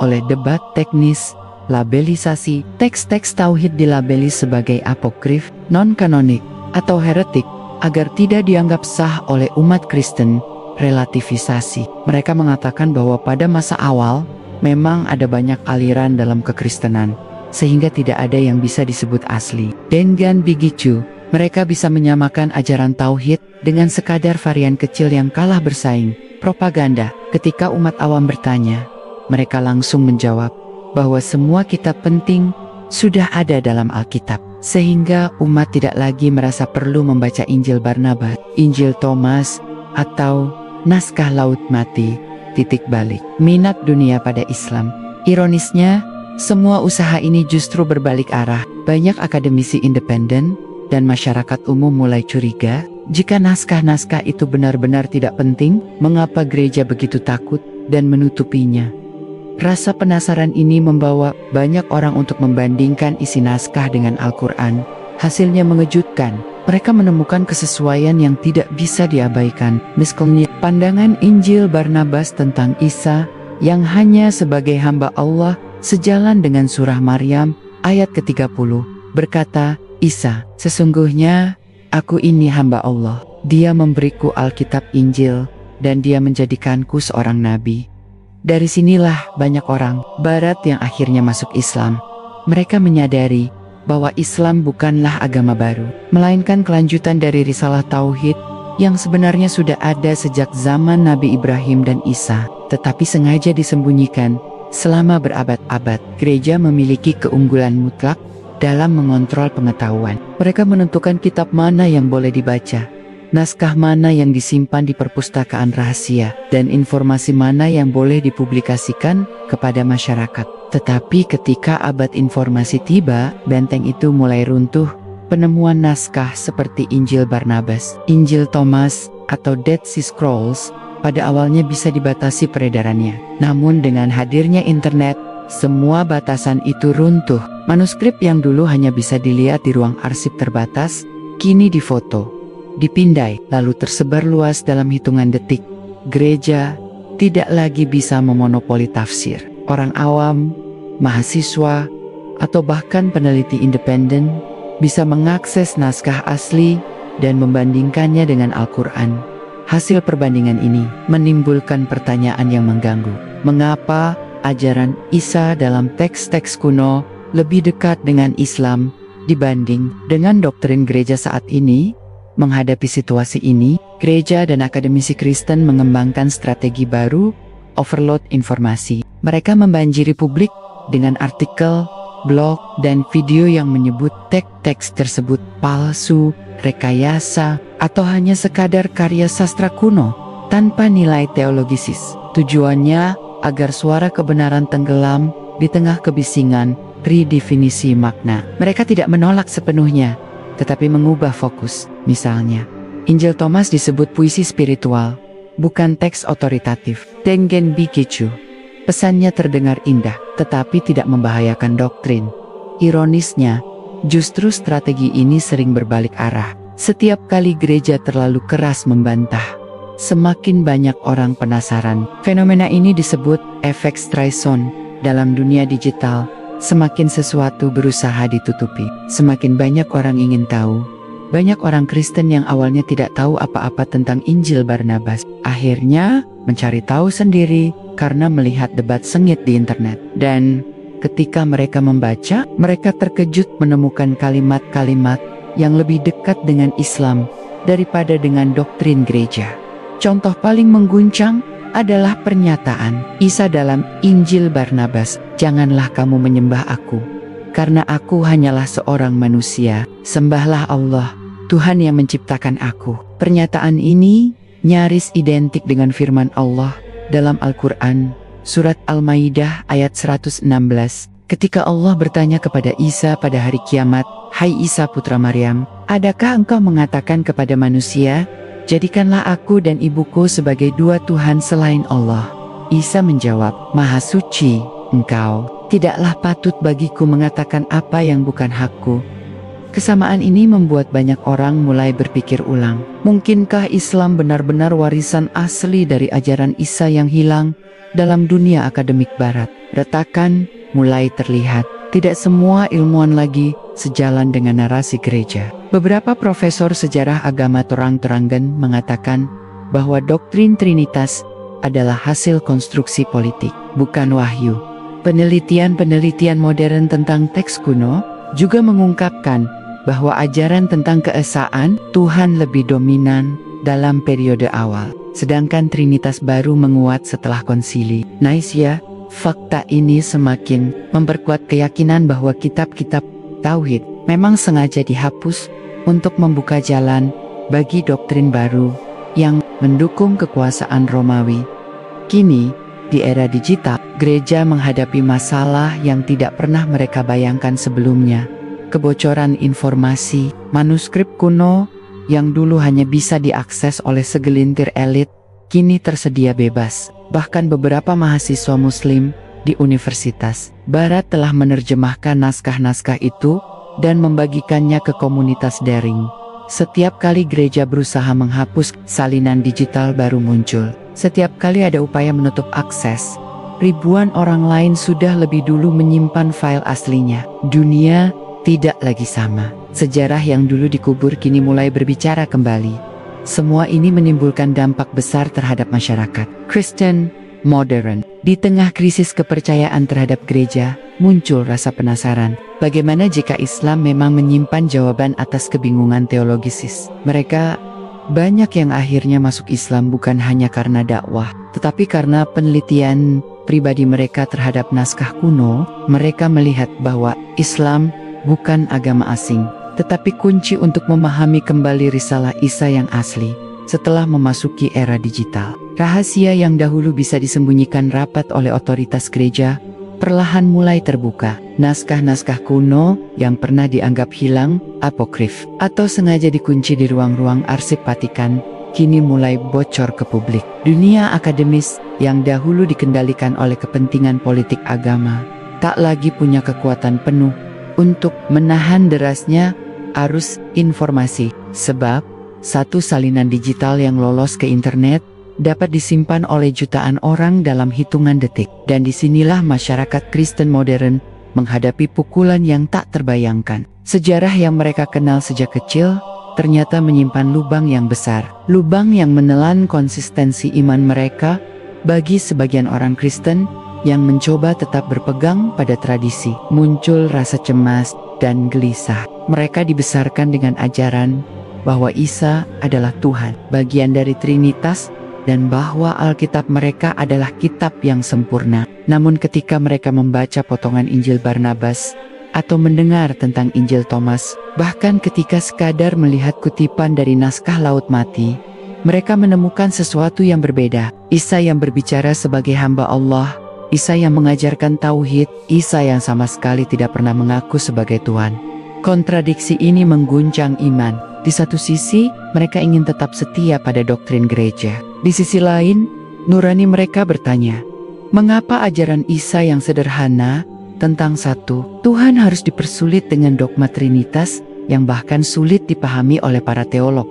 oleh debat teknis. Labelisasi teks-teks tauhid dilabeli sebagai apokrif, non-kanonik, atau heretik agar tidak dianggap sah oleh umat Kristen. Relativisasi, mereka mengatakan bahwa pada masa awal memang ada banyak aliran dalam kekristenan, sehingga tidak ada yang bisa disebut asli. Dengan begitu, mereka bisa menyamakan ajaran tauhid dengan sekadar varian kecil yang kalah bersaing. Propaganda, ketika umat awam bertanya, mereka langsung menjawab bahwa semua kitab penting sudah ada dalam Alkitab, sehingga umat tidak lagi merasa perlu membaca Injil Barnabas, Injil Thomas, atau naskah Laut Mati. Titik balik minat dunia pada Islam. Ironisnya, semua usaha ini justru berbalik arah. Banyak akademisi independen dan masyarakat umum mulai curiga, jika naskah-naskah itu benar-benar tidak penting, mengapa gereja begitu takut dan menutupinya? Rasa penasaran ini membawa banyak orang untuk membandingkan isi naskah dengan Al-Quran. Hasilnya mengejutkan. Mereka menemukan kesesuaian yang tidak bisa diabaikan. Misalnya, pandangan Injil Barnabas tentang Isa yang hanya sebagai hamba Allah sejalan dengan surah Maryam ayat ke-30 berkata, Isa, sesungguhnya aku ini hamba Allah. Dia memberiku Alkitab Injil dan dia menjadikanku seorang nabi. Dari sinilah banyak orang Barat yang akhirnya masuk Islam. Mereka menyadari bahwa Islam bukanlah agama baru, melainkan kelanjutan dari risalah tauhid yang sebenarnya sudah ada sejak zaman Nabi Ibrahim dan Isa, tetapi sengaja disembunyikan selama berabad-abad. Gereja memiliki keunggulan mutlak dalam mengontrol pengetahuan. Mereka menentukan kitab mana yang boleh dibaca, naskah mana yang disimpan di perpustakaan rahasia, dan informasi mana yang boleh dipublikasikan kepada masyarakat. Tetapi ketika abad informasi tiba, benteng itu mulai runtuh. Penemuan naskah seperti Injil Barnabas, Injil Thomas, atau Dead Sea Scrolls pada awalnya bisa dibatasi peredarannya. Namun dengan hadirnya internet, semua batasan itu runtuh. Manuskrip yang dulu hanya bisa dilihat di ruang arsip terbatas, kini difoto, dipindai, lalu tersebar luas dalam hitungan detik. Gereja tidak lagi bisa memonopoli tafsir. Orang awam, mahasiswa, atau bahkan peneliti independen bisa mengakses naskah asli dan membandingkannya dengan Al-Quran. Hasil perbandingan ini menimbulkan pertanyaan yang mengganggu. Mengapa ajaran Isa dalam teks-teks kuno lebih dekat dengan Islam dibanding dengan doktrin gereja saat ini? Menghadapi situasi ini, gereja dan akademisi Kristen mengembangkan strategi baru, overload informasi. Mereka membanjiri publik dengan artikel, blog, dan video yang menyebut teks tersebut palsu, rekayasa, atau hanya sekadar karya sastra kuno tanpa nilai teologisis. Tujuannya agar suara kebenaran tenggelam di tengah kebisingan redefinisi makna. Mereka tidak menolak sepenuhnya, tetapi mengubah fokus. Misalnya, Injil Thomas disebut puisi spiritual, bukan teks otoritatif. Dengan begitu, pesannya terdengar indah, tetapi tidak membahayakan doktrin. Ironisnya, justru strategi ini sering berbalik arah. Setiap kali gereja terlalu keras membantah, semakin banyak orang penasaran. Fenomena ini disebut efek Streisand. Dalam dunia digital, semakin sesuatu berusaha ditutupi, semakin banyak orang ingin tahu. Banyak orang Kristen yang awalnya tidak tahu apa-apa tentang Injil Barnabas, akhirnya mencari tahu sendiri karena melihat debat sengit di internet. Dan ketika mereka membaca, mereka terkejut menemukan kalimat-kalimat yang lebih dekat dengan Islam daripada dengan doktrin gereja. Contoh paling mengguncang adalah pernyataan Isa dalam Injil Barnabas, "Janganlah kamu menyembah aku, karena aku hanyalah seorang manusia. Sembahlah Allah, Tuhan yang menciptakan aku." Pernyataan ini nyaris identik dengan firman Allah dalam Al-Quran, Surat Al-Maidah ayat 116, ketika Allah bertanya kepada Isa pada hari kiamat, "Hai Isa putra Maryam, adakah engkau mengatakan kepada manusia, jadikanlah aku dan ibuku sebagai dua Tuhan selain Allah?" Isa menjawab, "Maha suci engkau, tidaklah patut bagiku mengatakan apa yang bukan hakku." Kesamaan ini membuat banyak orang mulai berpikir ulang. Mungkinkah Islam benar-benar warisan asli dari ajaran Isa yang hilang dalam dunia akademik barat? Retakan mulai terlihat. Tidak semua ilmuwan lagi sejalan dengan narasi gereja. Beberapa profesor sejarah agama terang-terangan mengatakan bahwa doktrin Trinitas adalah hasil konstruksi politik, bukan wahyu. Penelitian-penelitian modern tentang teks kuno juga mengungkapkan bahwa ajaran tentang keesaan Tuhan lebih dominan dalam periode awal, sedangkan Trinitas baru menguat setelah konsili Nicaea. Fakta ini semakin memperkuat keyakinan bahwa kitab-kitab Tauhid memang sengaja dihapus untuk membuka jalan bagi doktrin baru yang mendukung kekuasaan Romawi. Kini, di era digital, gereja menghadapi masalah yang tidak pernah mereka bayangkan sebelumnya. Kebocoran informasi, manuskrip kuno yang dulu hanya bisa diakses oleh segelintir elit, kini tersedia bebas. Bahkan beberapa mahasiswa Muslim di Universitas Barat telah menerjemahkan naskah-naskah itu dan membagikannya ke komunitas daring. Setiap kali gereja berusaha menghapus, salinan digital baru muncul. Setiap kali ada upaya menutup akses, ribuan orang lain sudah lebih dulu menyimpan file aslinya. Dunia tidak lagi sama. Sejarah yang dulu dikubur kini mulai berbicara kembali. Semua ini menimbulkan dampak besar terhadap masyarakat Kristen modern. Di tengah krisis kepercayaan terhadap gereja, muncul rasa penasaran. Bagaimana jika Islam memang menyimpan jawaban atas kebingungan teologis? Mereka banyak yang akhirnya masuk Islam bukan hanya karena dakwah, tetapi karena penelitian pribadi mereka terhadap naskah kuno. Mereka melihat bahwa Islam bukan agama asing, tetapi kunci untuk memahami kembali risalah Isa yang asli. Setelah memasuki era digital, rahasia yang dahulu bisa disembunyikan rapat oleh otoritas gereja perlahan mulai terbuka. Naskah-naskah kuno yang pernah dianggap hilang, apokrif, atau sengaja dikunci di ruang-ruang arsip Vatikan, kini mulai bocor ke publik. Dunia akademis yang dahulu dikendalikan oleh kepentingan politik agama, tak lagi punya kekuatan penuh untuk menahan derasnya arus informasi. Sebab, satu salinan digital yang lolos ke internet dapat disimpan oleh jutaan orang dalam hitungan detik. Dan disinilah masyarakat Kristen modern menghadapi pukulan yang tak terbayangkan. Sejarah yang mereka kenal sejak kecil ternyata menyimpan lubang yang besar. Lubang yang menelan konsistensi iman mereka. Bagi sebagian orang Kristen yang mencoba tetap berpegang pada tradisi, muncul rasa cemas dan gelisah. Mereka dibesarkan dengan ajaran bahwa Isa adalah Tuhan, bagian dari Trinitas, dan bahwa Alkitab mereka adalah kitab yang sempurna. Namun ketika mereka membaca potongan Injil Barnabas atau mendengar tentang Injil Thomas, bahkan ketika sekadar melihat kutipan dari naskah Laut Mati, mereka menemukan sesuatu yang berbeda. Isa yang berbicara sebagai hamba Allah, Isa yang mengajarkan tauhid, Isa yang sama sekali tidak pernah mengaku sebagai Tuhan. Kontradiksi ini mengguncang iman. Di satu sisi, mereka ingin tetap setia pada doktrin gereja. Di sisi lain, nurani mereka bertanya, mengapa ajaran Isa yang sederhana tentang satu Tuhan harus dipersulit dengan dogma Trinitas yang bahkan sulit dipahami oleh para teolog?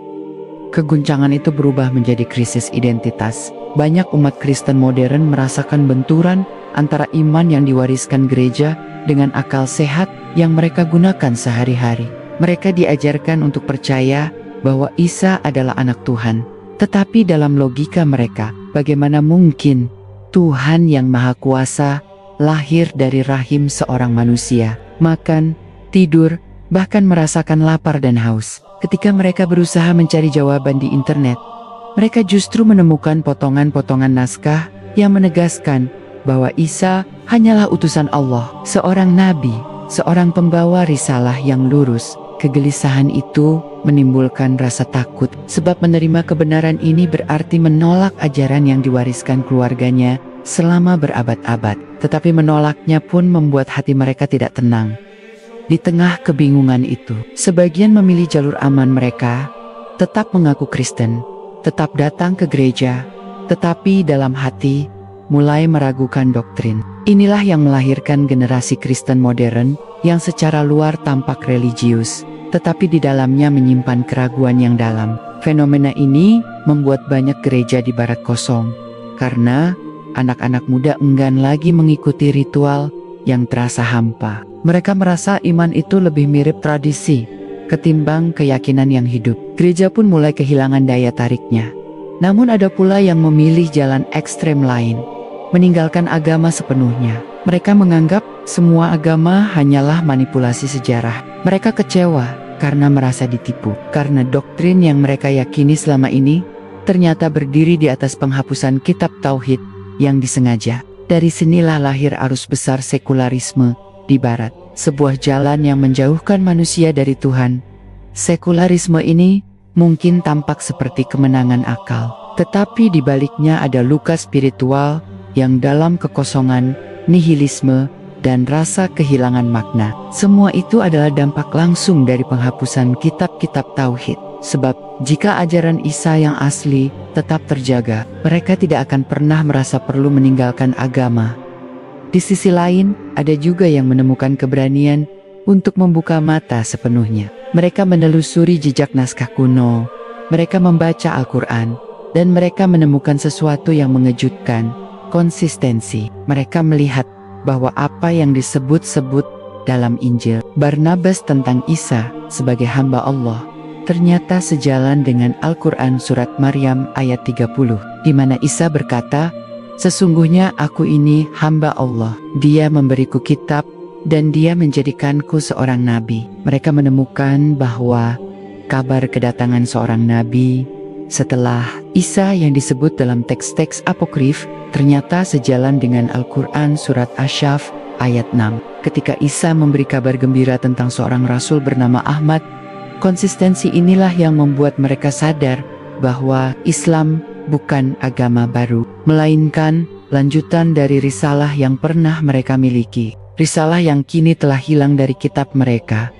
Keguncangan itu berubah menjadi krisis identitas. Banyak umat Kristen modern merasakan benturan antara iman yang diwariskan gereja dengan akal sehat yang mereka gunakan sehari-hari. Mereka diajarkan untuk percaya bahwa Isa adalah anak Tuhan. Tetapi dalam logika mereka, bagaimana mungkin Tuhan yang Maha Kuasa lahir dari rahim seorang manusia, makan, tidur, bahkan merasakan lapar dan haus? Ketika mereka berusaha mencari jawaban di internet, mereka justru menemukan potongan-potongan naskah yang menegaskan bahwa Isa hanyalah utusan Allah, seorang nabi, seorang pembawa risalah yang lurus. Kegelisahan itu menimbulkan rasa takut, sebab menerima kebenaran ini berarti menolak ajaran yang diwariskan keluarganya selama berabad-abad. Tetapi menolaknya pun membuat hati mereka tidak tenang. Di tengah kebingungan itu, sebagian memilih jalur aman mereka, tetap mengaku Kristen, tetap datang ke gereja, tetapi dalam hati mulai meragukan doktrin. Inilah yang melahirkan generasi Kristen modern yang secara luar tampak religius, tetapi di dalamnya menyimpan keraguan yang dalam. Fenomena ini membuat banyak gereja di barat kosong, karena anak-anak muda enggan lagi mengikuti ritual yang terasa hampa. Mereka merasa iman itu lebih mirip tradisi ketimbang keyakinan yang hidup. Gereja pun mulai kehilangan daya tariknya. Namun ada pula yang memilih jalan ekstrem lain, meninggalkan agama sepenuhnya. Mereka menganggap semua agama hanyalah manipulasi sejarah. Mereka kecewa karena merasa ditipu, karena doktrin yang mereka yakini selama ini ternyata berdiri di atas penghapusan kitab tauhid yang disengaja. Dari sinilah lahir arus besar sekularisme di barat, sebuah jalan yang menjauhkan manusia dari Tuhan. Sekularisme ini mungkin tampak seperti kemenangan akal, tetapi di baliknya ada luka spiritual yang dalam kekosongan, nihilisme, dan rasa kehilangan makna. Semua itu adalah dampak langsung dari penghapusan kitab-kitab tauhid. Sebab jika ajaran Isa yang asli tetap terjaga, mereka tidak akan pernah merasa perlu meninggalkan agama. Di sisi lain, ada juga yang menemukan keberanian untuk membuka mata sepenuhnya. Mereka menelusuri jejak naskah kuno, mereka membaca Al-Quran, dan mereka menemukan sesuatu yang mengejutkan. Konsistensi. Mereka melihat bahwa apa yang disebut-sebut dalam Injil Barnabas tentang Isa sebagai hamba Allah ternyata sejalan dengan Al-Quran surat Maryam ayat 30, di mana Isa berkata, "Sesungguhnya aku ini hamba Allah, Dia memberiku kitab dan Dia menjadikanku seorang nabi." Mereka menemukan bahwa kabar kedatangan seorang nabi setelah Isa yang disebut dalam teks-teks apokrif ternyata sejalan dengan Al-Quran surat Asyaf ayat 6. Ketika Isa memberi kabar gembira tentang seorang rasul bernama Ahmad, konsistensi inilah yang membuat mereka sadar bahwa Islam bukan agama baru, melainkan lanjutan dari risalah yang pernah mereka miliki, risalah yang kini telah hilang dari kitab mereka.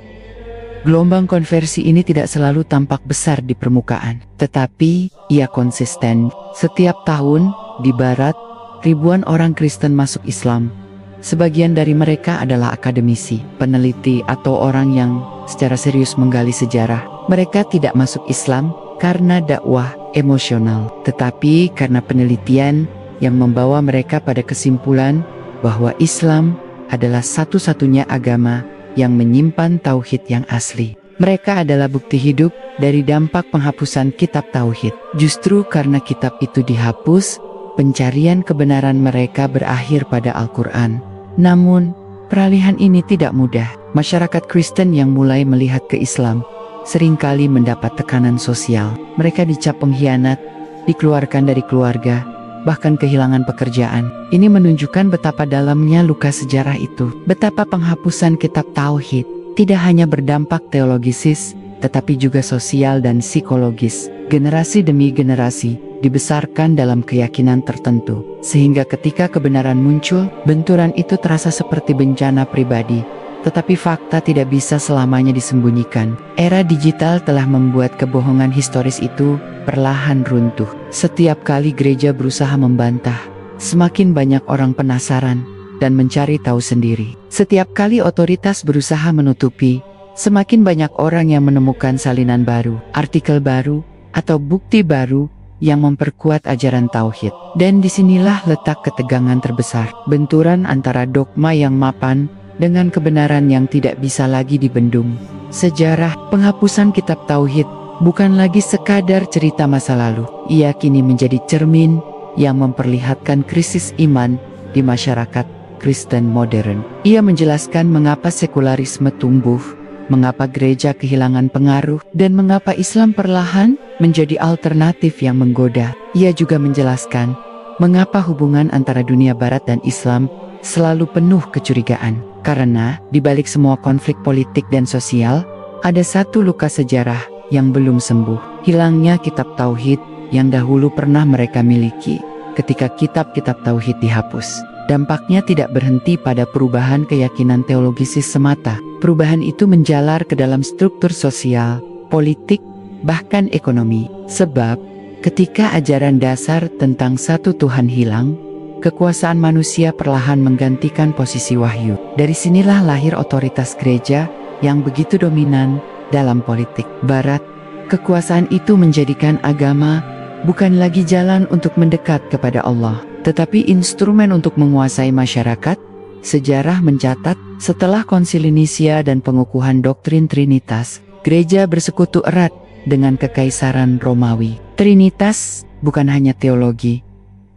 Gelombang konversi ini tidak selalu tampak besar di permukaan, tetapi ia konsisten. Setiap tahun, di barat, ribuan orang Kristen masuk Islam. Sebagian dari mereka adalah akademisi, peneliti, atau orang yang secara serius menggali sejarah. Mereka tidak masuk Islam karena dakwah emosional, tetapi karena penelitian yang membawa mereka pada kesimpulan bahwa Islam adalah satu-satunya agama yang menyimpan tauhid yang asli. Mereka adalah bukti hidup dari dampak penghapusan kitab tauhid. Justru karena kitab itu dihapus, pencarian kebenaran mereka berakhir pada Al-Quran. Namun, peralihan ini tidak mudah. Masyarakat Kristen yang mulai melihat ke Islam seringkali mendapat tekanan sosial. Mereka dicap pengkhianat, dikeluarkan dari keluarga, bahkan kehilangan pekerjaan. Ini menunjukkan betapa dalamnya luka sejarah itu. Betapa penghapusan kitab tauhid tidak hanya berdampak teologis, tetapi juga sosial dan psikologis. Generasi demi generasi dibesarkan dalam keyakinan tertentu, sehingga ketika kebenaran muncul, benturan itu terasa seperti bencana pribadi. Tetapi fakta tidak bisa selamanya disembunyikan. Era digital telah membuat kebohongan historis itu perlahan runtuh. Setiap kali gereja berusaha membantah, semakin banyak orang penasaran dan mencari tahu sendiri. Setiap kali otoritas berusaha menutupi, semakin banyak orang yang menemukan salinan baru, artikel baru, atau bukti baru yang memperkuat ajaran tauhid. Dan disinilah letak ketegangan terbesar, benturan antara dogma yang mapan dengan kebenaran yang tidak bisa lagi dibendung. Sejarah penghapusan kitab tauhid bukan lagi sekadar cerita masa lalu. Ia kini menjadi cermin yang memperlihatkan krisis iman di masyarakat Kristen modern. Ia menjelaskan mengapa sekularisme tumbuh, mengapa gereja kehilangan pengaruh, dan mengapa Islam perlahan menjadi alternatif yang menggoda. Ia juga menjelaskan mengapa hubungan antara dunia barat dan Islam selalu penuh kecurigaan. Karena di balik semua konflik politik dan sosial, ada satu luka sejarah yang belum sembuh. Hilangnya kitab tauhid yang dahulu pernah mereka miliki. Ketika kitab-kitab tauhid dihapus, dampaknya tidak berhenti pada perubahan keyakinan teologisis semata. Perubahan itu menjalar ke dalam struktur sosial, politik, bahkan ekonomi. Sebab, ketika ajaran dasar tentang satu Tuhan hilang, kekuasaan manusia perlahan menggantikan posisi wahyu. Dari sinilah lahir otoritas gereja yang begitu dominan dalam politik Barat. Kekuasaan itu menjadikan agama bukan lagi jalan untuk mendekat kepada Allah, tetapi instrumen untuk menguasai masyarakat. Sejarah mencatat, setelah Konsili Nisia dan pengukuhan doktrin Trinitas, gereja bersekutu erat dengan Kekaisaran Romawi. Trinitas bukan hanya teologi,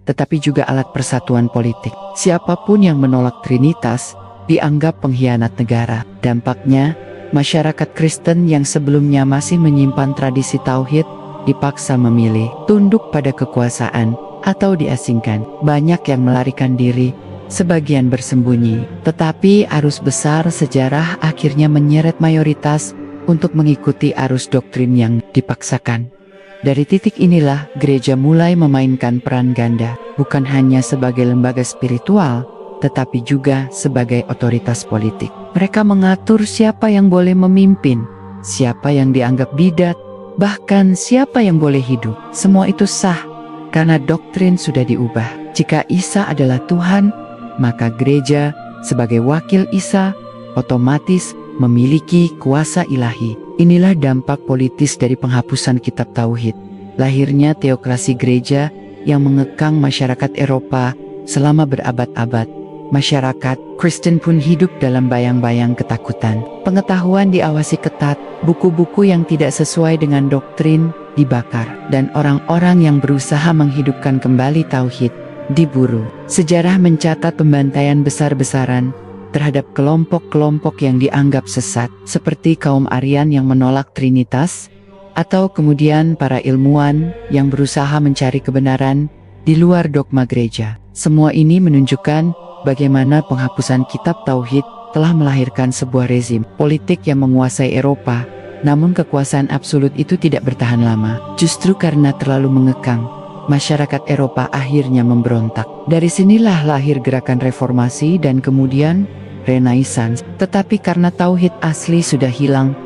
tetapi juga alat persatuan politik. Siapapun yang menolak Trinitas dianggap pengkhianat negara. Dampaknya, masyarakat Kristen yang sebelumnya masih menyimpan tradisi tauhid dipaksa memilih tunduk pada kekuasaan atau diasingkan. Banyak yang melarikan diri, sebagian bersembunyi. Tetapi arus besar sejarah akhirnya menyeret mayoritas untuk mengikuti arus doktrin yang dipaksakan. Dari titik inilah gereja mulai memainkan peran ganda, bukan hanya sebagai lembaga spiritual, tetapi juga sebagai otoritas politik. Mereka mengatur siapa yang boleh memimpin, siapa yang dianggap bidat, bahkan siapa yang boleh hidup. Semua itu sah karena doktrin sudah diubah. Jika Isa adalah Tuhan, maka gereja sebagai wakil Isa otomatis memiliki kuasa ilahi. Inilah dampak politis dari penghapusan kitab tauhid. Lahirnya teokrasi gereja yang mengekang masyarakat Eropa selama berabad-abad. Masyarakat Kristen pun hidup dalam bayang-bayang ketakutan. Pengetahuan diawasi ketat, buku-buku yang tidak sesuai dengan doktrin dibakar, dan orang-orang yang berusaha menghidupkan kembali tauhid diburu. Sejarah mencatat pembantaian besar-besaran terhadap kelompok-kelompok yang dianggap sesat, seperti kaum Aryan yang menolak Trinitas, atau kemudian para ilmuwan yang berusaha mencari kebenaran di luar dogma gereja. Semua ini menunjukkan bagaimana penghapusan kitab tauhid telah melahirkan sebuah rezim politik yang menguasai Eropa. Namun kekuasaan absolut itu tidak bertahan lama. Justru karena terlalu mengekang, masyarakat Eropa akhirnya memberontak. Dari sinilah lahir gerakan reformasi dan kemudian Renaissance. Tetapi karena tauhid asli sudah hilang,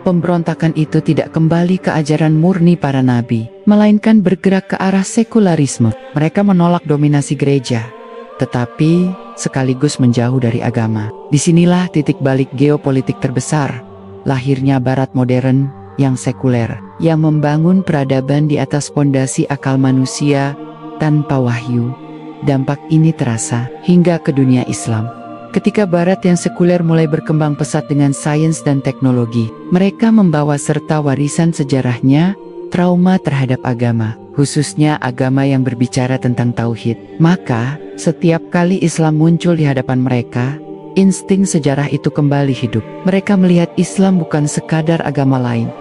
pemberontakan itu tidak kembali ke ajaran murni para nabi, melainkan bergerak ke arah sekularisme. Mereka menolak dominasi gereja, tetapi sekaligus menjauh dari agama. Disinilah titik balik geopolitik terbesar. Lahirnya Barat modern yang sekuler, yang membangun peradaban di atas pondasi akal manusia tanpa wahyu. Dampak ini terasa hingga ke dunia Islam. Ketika Barat yang sekuler mulai berkembang pesat dengan sains dan teknologi, mereka membawa serta warisan sejarahnya, trauma terhadap agama, khususnya agama yang berbicara tentang tauhid. Maka, setiap kali Islam muncul di hadapan mereka, insting sejarah itu kembali hidup. Mereka melihat Islam bukan sekadar agama lain,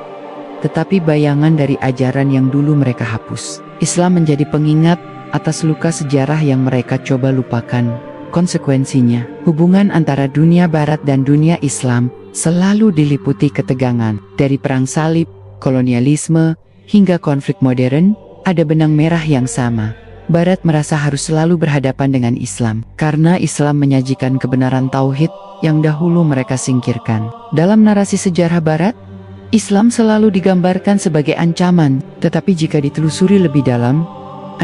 tetapi bayangan dari ajaran yang dulu mereka hapus. Islam menjadi pengingat atas luka sejarah yang mereka coba lupakan. Konsekuensinya, hubungan antara dunia Barat dan dunia Islam selalu diliputi ketegangan. Dari perang salib, kolonialisme, hingga konflik modern, ada benang merah yang sama. Barat merasa harus selalu berhadapan dengan Islam, karena Islam menyajikan kebenaran tauhid yang dahulu mereka singkirkan. Dalam narasi sejarah Barat, Islam selalu digambarkan sebagai ancaman, tetapi jika ditelusuri lebih dalam,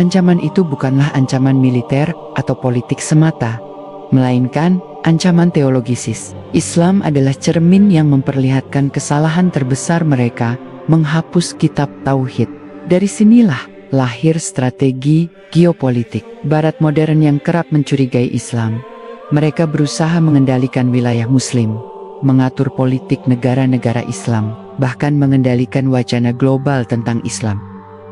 ancaman itu bukanlah ancaman militer atau politik semata, melainkan ancaman teologisis. Islam adalah cermin yang memperlihatkan kesalahan terbesar mereka, menghapus kitab tauhid. Dari sinilah lahir strategi geopolitik Barat modern yang kerap mencurigai Islam. Mereka berusaha mengendalikan wilayah Muslim, mengatur politik negara-negara Islam, bahkan mengendalikan wacana global tentang Islam.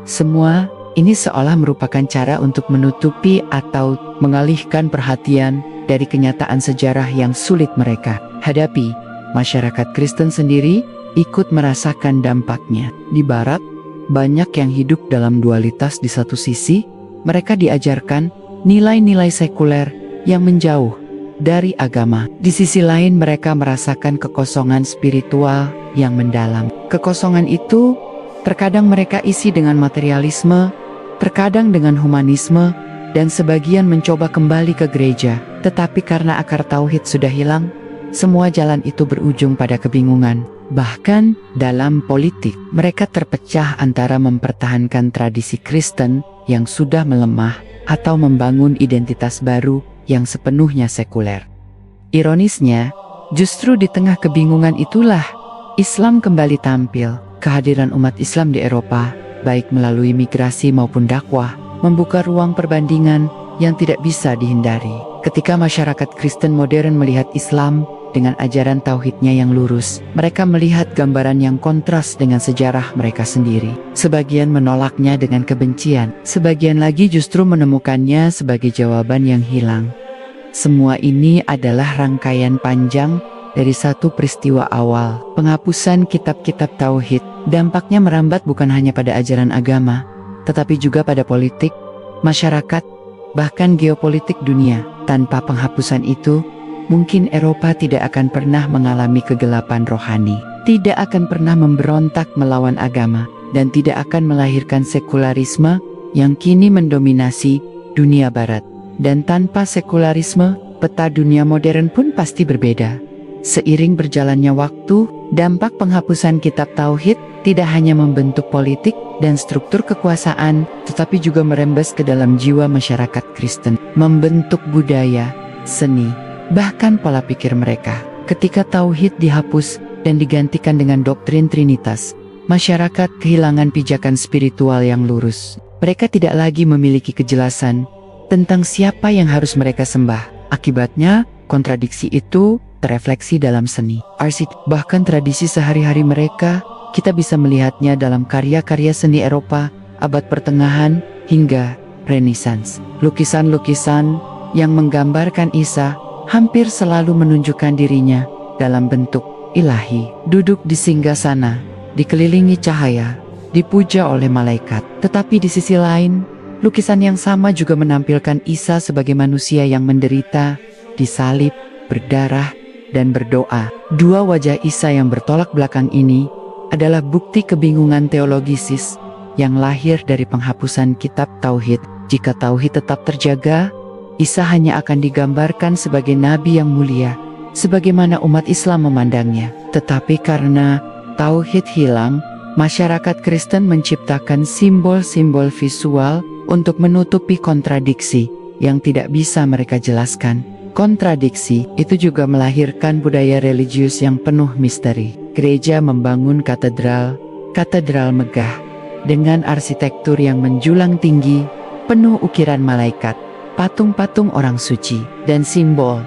Semua ini seolah merupakan cara untuk menutupi atau mengalihkan perhatian dari kenyataan sejarah yang sulit mereka hadapi. Masyarakat Kristen sendiri ikut merasakan dampaknya. Di Barat, banyak yang hidup dalam dualitas. Di satu sisi, mereka diajarkan nilai-nilai sekuler yang menjauh dari agama. Di sisi lain mereka merasakan kekosongan spiritual yang mendalam. Kekosongan itu terkadang mereka isi dengan materialisme, terkadang dengan humanisme, dan sebagian mencoba kembali ke gereja. Tetapi karena akar tauhid sudah hilang, semua jalan itu berujung pada kebingungan. Bahkan dalam politik, mereka terpecah antara mempertahankan tradisi Kristen yang sudah melemah atau membangun identitas baru yang sepenuhnya sekuler. Ironisnya, justru di tengah kebingungan itulah Islam kembali tampil. Kehadiran umat Islam di Eropa, baik melalui migrasi maupun dakwah, membuka ruang perbandingan yang tidak bisa dihindari. Ketika masyarakat Kristen modern melihat Islam dengan ajaran tauhidnya yang lurus, mereka melihat gambaran yang kontras dengan sejarah mereka sendiri. Sebagian menolaknya dengan kebencian, sebagian lagi justru menemukannya sebagai jawaban yang hilang. Semua ini adalah rangkaian panjang dari satu peristiwa awal, penghapusan kitab-kitab tauhid. Dampaknya merambat bukan hanya pada ajaran agama, tetapi juga pada politik, masyarakat, bahkan geopolitik dunia. Tanpa penghapusan itu, mungkin Eropa tidak akan pernah mengalami kegelapan rohani, tidak akan pernah memberontak melawan agama, dan tidak akan melahirkan sekularisme yang kini mendominasi dunia barat. Dan tanpa sekularisme, peta dunia modern pun pasti berbeda. Seiring berjalannya waktu, dampak penghapusan kitab tauhid tidak hanya membentuk politik dan struktur kekuasaan, tetapi juga merembes ke dalam jiwa masyarakat Kristen, membentuk budaya, seni, bahkan pola pikir mereka. Ketika tauhid dihapus dan digantikan dengan doktrin Trinitas, masyarakat kehilangan pijakan spiritual yang lurus. Mereka tidak lagi memiliki kejelasan tentang siapa yang harus mereka sembah. Akibatnya, kontradiksi itu terefleksi dalam seni, arsitektur, bahkan tradisi sehari-hari mereka. Kita bisa melihatnya dalam karya-karya seni Eropa, abad pertengahan, hingga Renaissance. Lukisan-lukisan yang menggambarkan Isa hampir selalu menunjukkan dirinya dalam bentuk ilahi, duduk di singgasana, dikelilingi cahaya, dipuja oleh malaikat. Tetapi di sisi lain, lukisan yang sama juga menampilkan Isa sebagai manusia yang menderita, disalib, berdarah, dan berdoa. Dua wajah Isa yang bertolak belakang ini adalah bukti kebingungan teologisis yang lahir dari penghapusan kitab tauhid. Jika tauhid tetap terjaga, Isa hanya akan digambarkan sebagai nabi yang mulia, sebagaimana umat Islam memandangnya. Tetapi karena tauhid hilang, masyarakat Kristen menciptakan simbol-simbol visual untuk menutupi kontradiksi yang tidak bisa mereka jelaskan. Kontradiksi itu juga melahirkan budaya religius yang penuh misteri. Gereja membangun katedral megah dengan arsitektur yang menjulang tinggi, penuh ukiran malaikat, patung-patung orang suci, dan simbol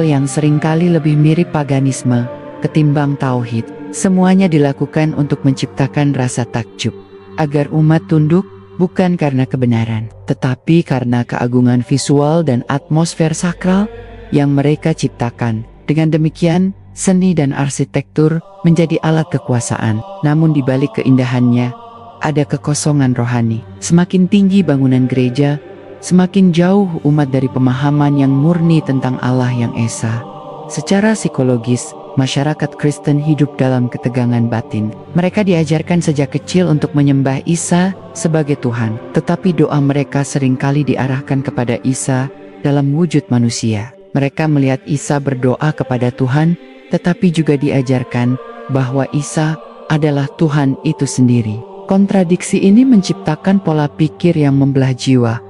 yang seringkali lebih mirip paganisme ketimbang tauhid. Semuanya dilakukan untuk menciptakan rasa takjub, agar umat tunduk bukan karena kebenaran, tetapi karena keagungan visual dan atmosfer sakral yang mereka ciptakan. Dengan demikian, seni dan arsitektur menjadi alat kekuasaan. Namun di balik keindahannya, ada kekosongan rohani. Semakin tinggi bangunan gereja, semakin jauh umat dari pemahaman yang murni tentang Allah yang Esa. Secara psikologis, masyarakat Kristen hidup dalam ketegangan batin. Mereka diajarkan sejak kecil untuk menyembah Isa sebagai Tuhan, tetapi doa mereka seringkali diarahkan kepada Isa dalam wujud manusia. Mereka melihat Isa berdoa kepada Tuhan, tetapi juga diajarkan bahwa Isa adalah Tuhan itu sendiri. Kontradiksi ini menciptakan pola pikir yang membelah jiwa.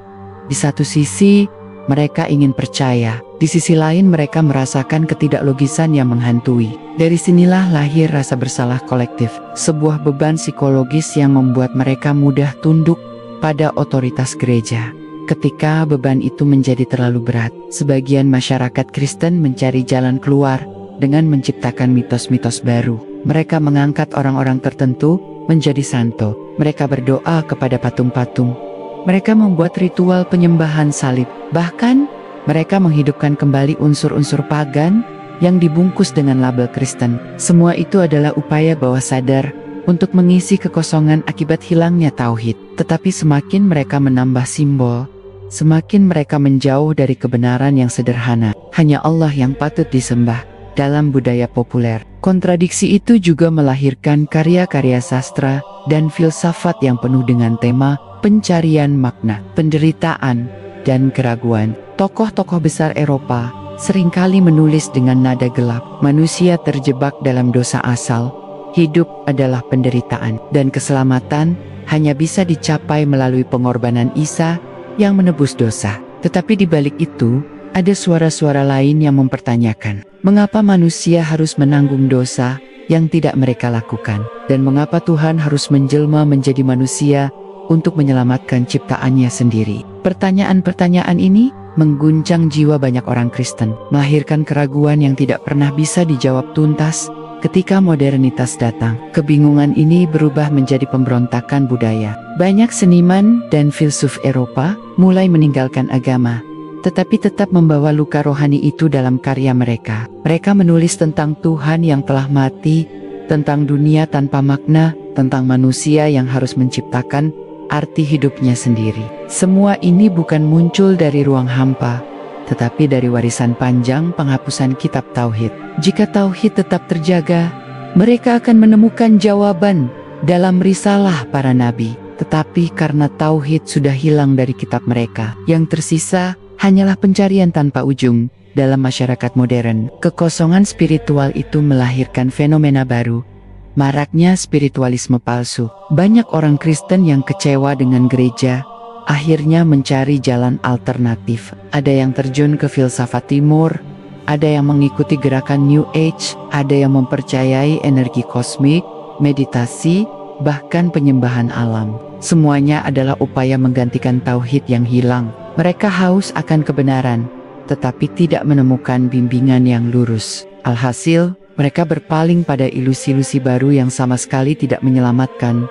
Di satu sisi, mereka ingin percaya. Di sisi lain mereka merasakan ketidaklogisan yang menghantui. Dari sinilah lahir rasa bersalah kolektif, sebuah beban psikologis yang membuat mereka mudah tunduk pada otoritas gereja. Ketika beban itu menjadi terlalu berat, sebagian masyarakat Kristen mencari jalan keluar dengan menciptakan mitos-mitos baru. Mereka mengangkat orang-orang tertentu menjadi santo. Mereka berdoa kepada patung-patung. Mereka membuat ritual penyembahan salib. Bahkan, mereka menghidupkan kembali unsur-unsur pagan yang dibungkus dengan label Kristen. Semua itu adalah upaya bawah sadar untuk mengisi kekosongan akibat hilangnya tauhid. Tetapi semakin mereka menambah simbol, semakin mereka menjauh dari kebenaran yang sederhana. Hanya Allah yang patut disembah dalam budaya populer. Kontradiksi itu juga melahirkan karya-karya sastra dan filsafat yang penuh dengan tema pencarian makna, penderitaan, dan keraguan. Tokoh-tokoh besar Eropa seringkali menulis dengan nada gelap. Manusia terjebak dalam dosa asal. Hidup adalah penderitaan, dan keselamatan hanya bisa dicapai melalui pengorbanan Isa yang menebus dosa. Tetapi di balik itu, ada suara-suara lain yang mempertanyakan, mengapa manusia harus menanggung dosa yang tidak mereka lakukan? Dan mengapa Tuhan harus menjelma menjadi manusia untuk menyelamatkan ciptaannya sendiri? Pertanyaan-pertanyaan ini mengguncang jiwa banyak orang Kristen, melahirkan keraguan yang tidak pernah bisa dijawab tuntas. Ketika modernitas datang, kebingungan ini berubah menjadi pemberontakan budaya. Banyak seniman dan filsuf Eropa mulai meninggalkan agama, tetapi tetap membawa luka rohani itu dalam karya mereka. Mereka menulis tentang Tuhan yang telah mati, tentang dunia tanpa makna, tentang manusia yang harus menciptakan arti hidupnya sendiri. Semua ini bukan muncul dari ruang hampa, tetapi dari warisan panjang penghapusan kitab Tauhid. Jika Tauhid tetap terjaga, mereka akan menemukan jawaban dalam risalah para nabi. Tetapi karena Tauhid sudah hilang dari kitab mereka, yang tersisa hanyalah pencarian tanpa ujung. Dalam masyarakat modern, kekosongan spiritual itu melahirkan fenomena baru, maraknya spiritualisme palsu. Banyak orang Kristen yang kecewa dengan gereja akhirnya mencari jalan alternatif. Ada yang terjun ke filsafat timur, ada yang mengikuti gerakan New Age, ada yang mempercayai energi kosmik, meditasi, bahkan penyembahan alam. Semuanya adalah upaya menggantikan tauhid yang hilang. Mereka haus akan kebenaran, tetapi tidak menemukan bimbingan yang lurus. Alhasil, mereka berpaling pada ilusi-ilusi baru yang sama sekali tidak menyelamatkan.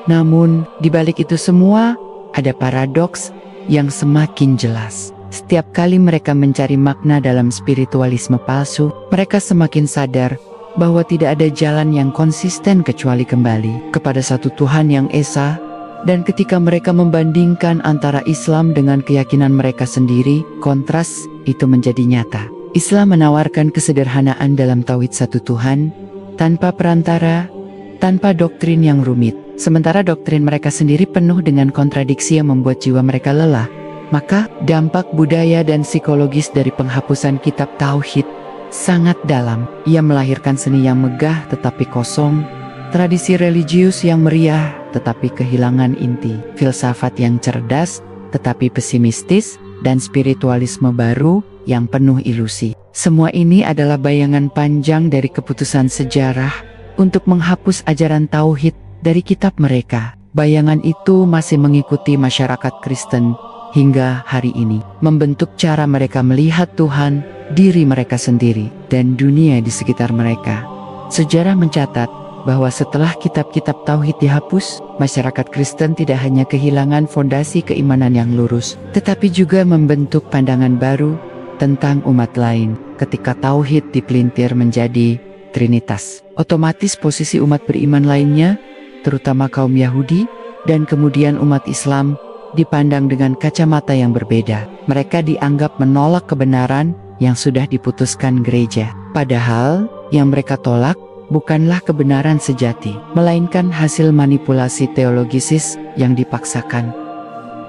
Namun, di balik itu semua, ada paradoks yang semakin jelas. Setiap kali mereka mencari makna dalam spiritualisme palsu, mereka semakin sadar bahwa tidak ada jalan yang konsisten kecuali kembali kepada satu Tuhan yang esa. Dan ketika mereka membandingkan antara Islam dengan keyakinan mereka sendiri, kontras itu menjadi nyata. Islam menawarkan kesederhanaan dalam tauhid satu Tuhan, tanpa perantara, tanpa doktrin yang rumit. Sementara doktrin mereka sendiri penuh dengan kontradiksi yang membuat jiwa mereka lelah. Maka, dampak budaya dan psikologis dari penghapusan kitab tauhid sangat dalam. Ia melahirkan seni yang megah tetapi kosong, tradisi religius yang meriah tetapi kehilangan inti, filsafat yang cerdas tetapi pesimistis, dan spiritualisme baru yang penuh ilusi. Semua ini adalah bayangan panjang dari keputusan sejarah untuk menghapus ajaran tauhid dari kitab mereka. Bayangan itu masih mengikuti masyarakat Kristen hingga hari ini, membentuk cara mereka melihat Tuhan, diri mereka sendiri, dan dunia di sekitar mereka. Sejarah mencatat bahwa setelah kitab-kitab tauhid dihapus, masyarakat Kristen tidak hanya kehilangan fondasi keimanan yang lurus, tetapi juga membentuk pandangan baru tentang umat lain. Ketika tauhid dipelintir menjadi trinitas, otomatis posisi umat beriman lainnya, terutama kaum Yahudi, dan kemudian umat Islam, dipandang dengan kacamata yang berbeda. Mereka dianggap menolak kebenaran yang sudah diputuskan gereja. Padahal, yang mereka tolak bukanlah kebenaran sejati, melainkan hasil manipulasi teologisis yang dipaksakan.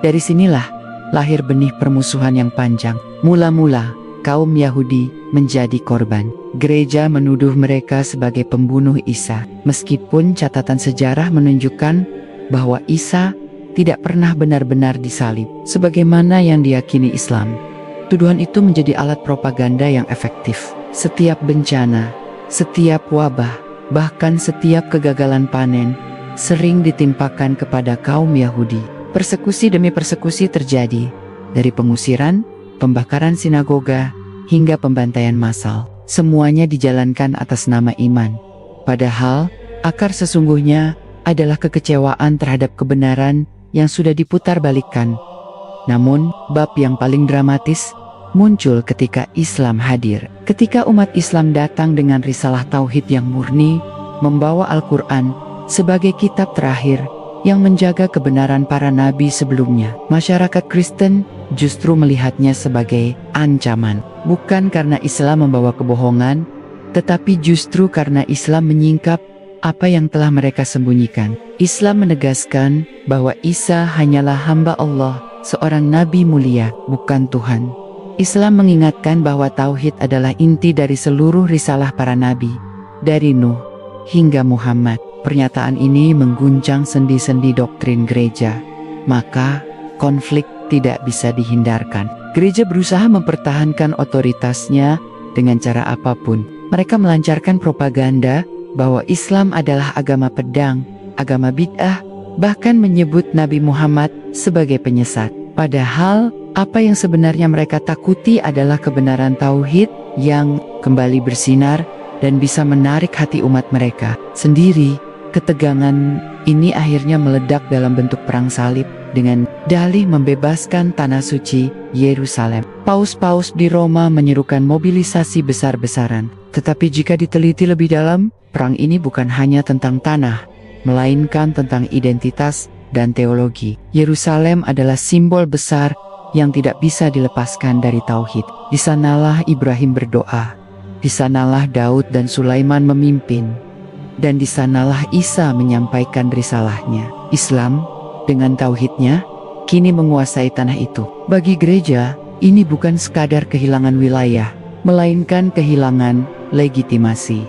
Dari sinilah lahir benih permusuhan yang panjang. Mula-mula, kaum Yahudi menjadi korban. Gereja menuduh mereka sebagai pembunuh Isa, meskipun catatan sejarah menunjukkan bahwa Isa tidak pernah benar-benar disalib, sebagaimana yang diyakini Islam. Tuduhan itu menjadi alat propaganda yang efektif. Setiap bencana, setiap wabah, bahkan setiap kegagalan panen, sering ditimpakan kepada kaum Yahudi. Persekusi demi persekusi terjadi, dari pengusiran, pembakaran sinagoga, hingga pembantaian massal. Semuanya dijalankan atas nama iman. Padahal, akar sesungguhnya adalah kekecewaan terhadap kebenaran yang sudah diputar balikkan. Namun, bab yang paling dramatis muncul ketika Islam hadir. Ketika umat Islam datang dengan risalah tauhid yang murni, membawa Al-Quran sebagai kitab terakhir yang menjaga kebenaran para nabi sebelumnya. Masyarakat Kristen justru melihatnya sebagai ancaman, bukan karena Islam membawa kebohongan, tetapi justru karena Islam menyingkap apa yang telah mereka sembunyikan. Islam menegaskan bahwa Isa hanyalah hamba Allah, seorang nabi mulia, bukan Tuhan. Islam mengingatkan bahwa tauhid adalah inti dari seluruh risalah para nabi, dari Nuh hingga Muhammad. Pernyataan ini mengguncang sendi-sendi doktrin gereja, maka konflik tidak bisa dihindarkan. Gereja berusaha mempertahankan otoritasnya dengan cara apapun. Mereka melancarkan propaganda bahwa Islam adalah agama pedang, agama bid'ah, bahkan menyebut Nabi Muhammad sebagai penyesat. Padahal, apa yang sebenarnya mereka takuti adalah kebenaran tauhid yang kembali bersinar dan bisa menarik hati umat mereka sendiri. Ketegangan ini akhirnya meledak dalam bentuk perang salib dengan dalih membebaskan tanah suci Yerusalem. Paus-paus di Roma menyerukan mobilisasi besar-besaran. Tetapi jika diteliti lebih dalam, perang ini bukan hanya tentang tanah, melainkan tentang identitas dan teologi. Yerusalem adalah simbol besar yang tidak bisa dilepaskan dari tauhid. Di sanalah Ibrahim berdoa, di sanalah Daud dan Sulaiman memimpin, dan di sanalah Isa menyampaikan risalahnya. Islam dengan tauhidnya kini menguasai tanah itu. Bagi gereja, ini bukan sekadar kehilangan wilayah, melainkan kehilangan legitimasi.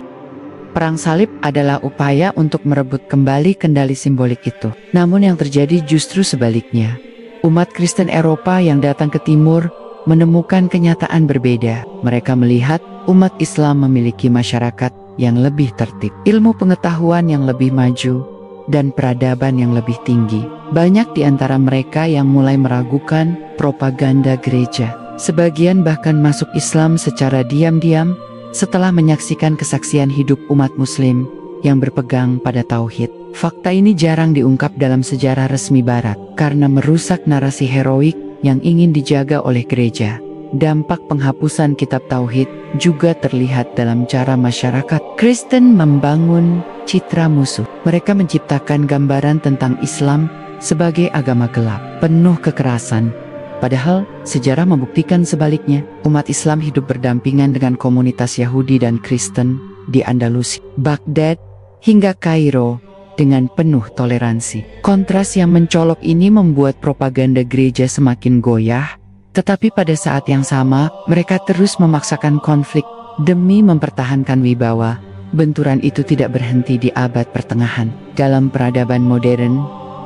Perang salib adalah upaya untuk merebut kembali kendali simbolik itu. Namun yang terjadi justru sebaliknya. Umat Kristen Eropa yang datang ke timur menemukan kenyataan berbeda. Mereka melihat umat Islam memiliki masyarakat yang lebih tertib, ilmu pengetahuan yang lebih maju, dan peradaban yang lebih tinggi. Banyak di antara mereka yang mulai meragukan propaganda gereja. Sebagian bahkan masuk Islam secara diam-diam setelah menyaksikan kesaksian hidup umat Muslim yang berpegang pada tauhid. Fakta ini jarang diungkap dalam sejarah resmi Barat karena merusak narasi heroik yang ingin dijaga oleh gereja. Dampak penghapusan kitab tauhid juga terlihat dalam cara masyarakat Kristen membangun citra musuh. Mereka menciptakan gambaran tentang Islam sebagai agama gelap, penuh kekerasan. Padahal sejarah membuktikan sebaliknya. Umat Islam hidup berdampingan dengan komunitas Yahudi dan Kristen di Andalusia, Baghdad, hingga Kairo dengan penuh toleransi. Kontras yang mencolok ini membuat propaganda gereja semakin goyah. Tetapi pada saat yang sama, mereka terus memaksakan konflik demi mempertahankan wibawa. Benturan itu tidak berhenti di abad pertengahan. Dalam peradaban modern,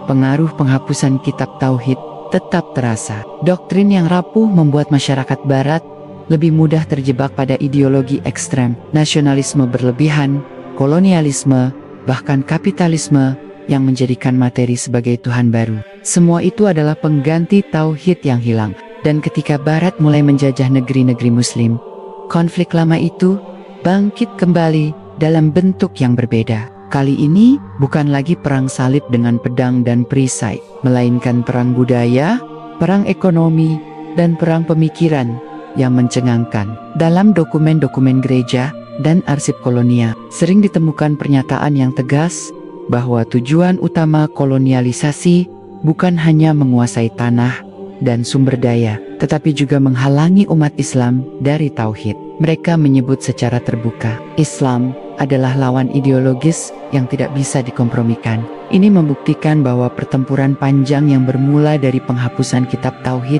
pengaruh penghapusan kitab tauhid tetap terasa. Doktrin yang rapuh membuat masyarakat Barat lebih mudah terjebak pada ideologi ekstrem, nasionalisme berlebihan, kolonialisme, bahkan kapitalisme yang menjadikan materi sebagai Tuhan baru. Semua itu adalah pengganti tauhid yang hilang. Dan ketika Barat mulai menjajah negeri-negeri Muslim, konflik lama itu bangkit kembali dalam bentuk yang berbeda. Kali ini bukan lagi perang salib dengan pedang dan perisai, melainkan perang budaya, perang ekonomi, dan perang pemikiran yang mencengangkan. Dalam dokumen-dokumen gereja dan arsip kolonial, sering ditemukan pernyataan yang tegas bahwa tujuan utama kolonialisasi bukan hanya menguasai tanah dan sumber daya, tetapi juga menghalangi umat Islam dari tauhid. Mereka menyebut secara terbuka, Islam adalah lawan ideologis yang tidak bisa dikompromikan. Ini membuktikan bahwa pertempuran panjang yang bermula dari penghapusan kitab tauhid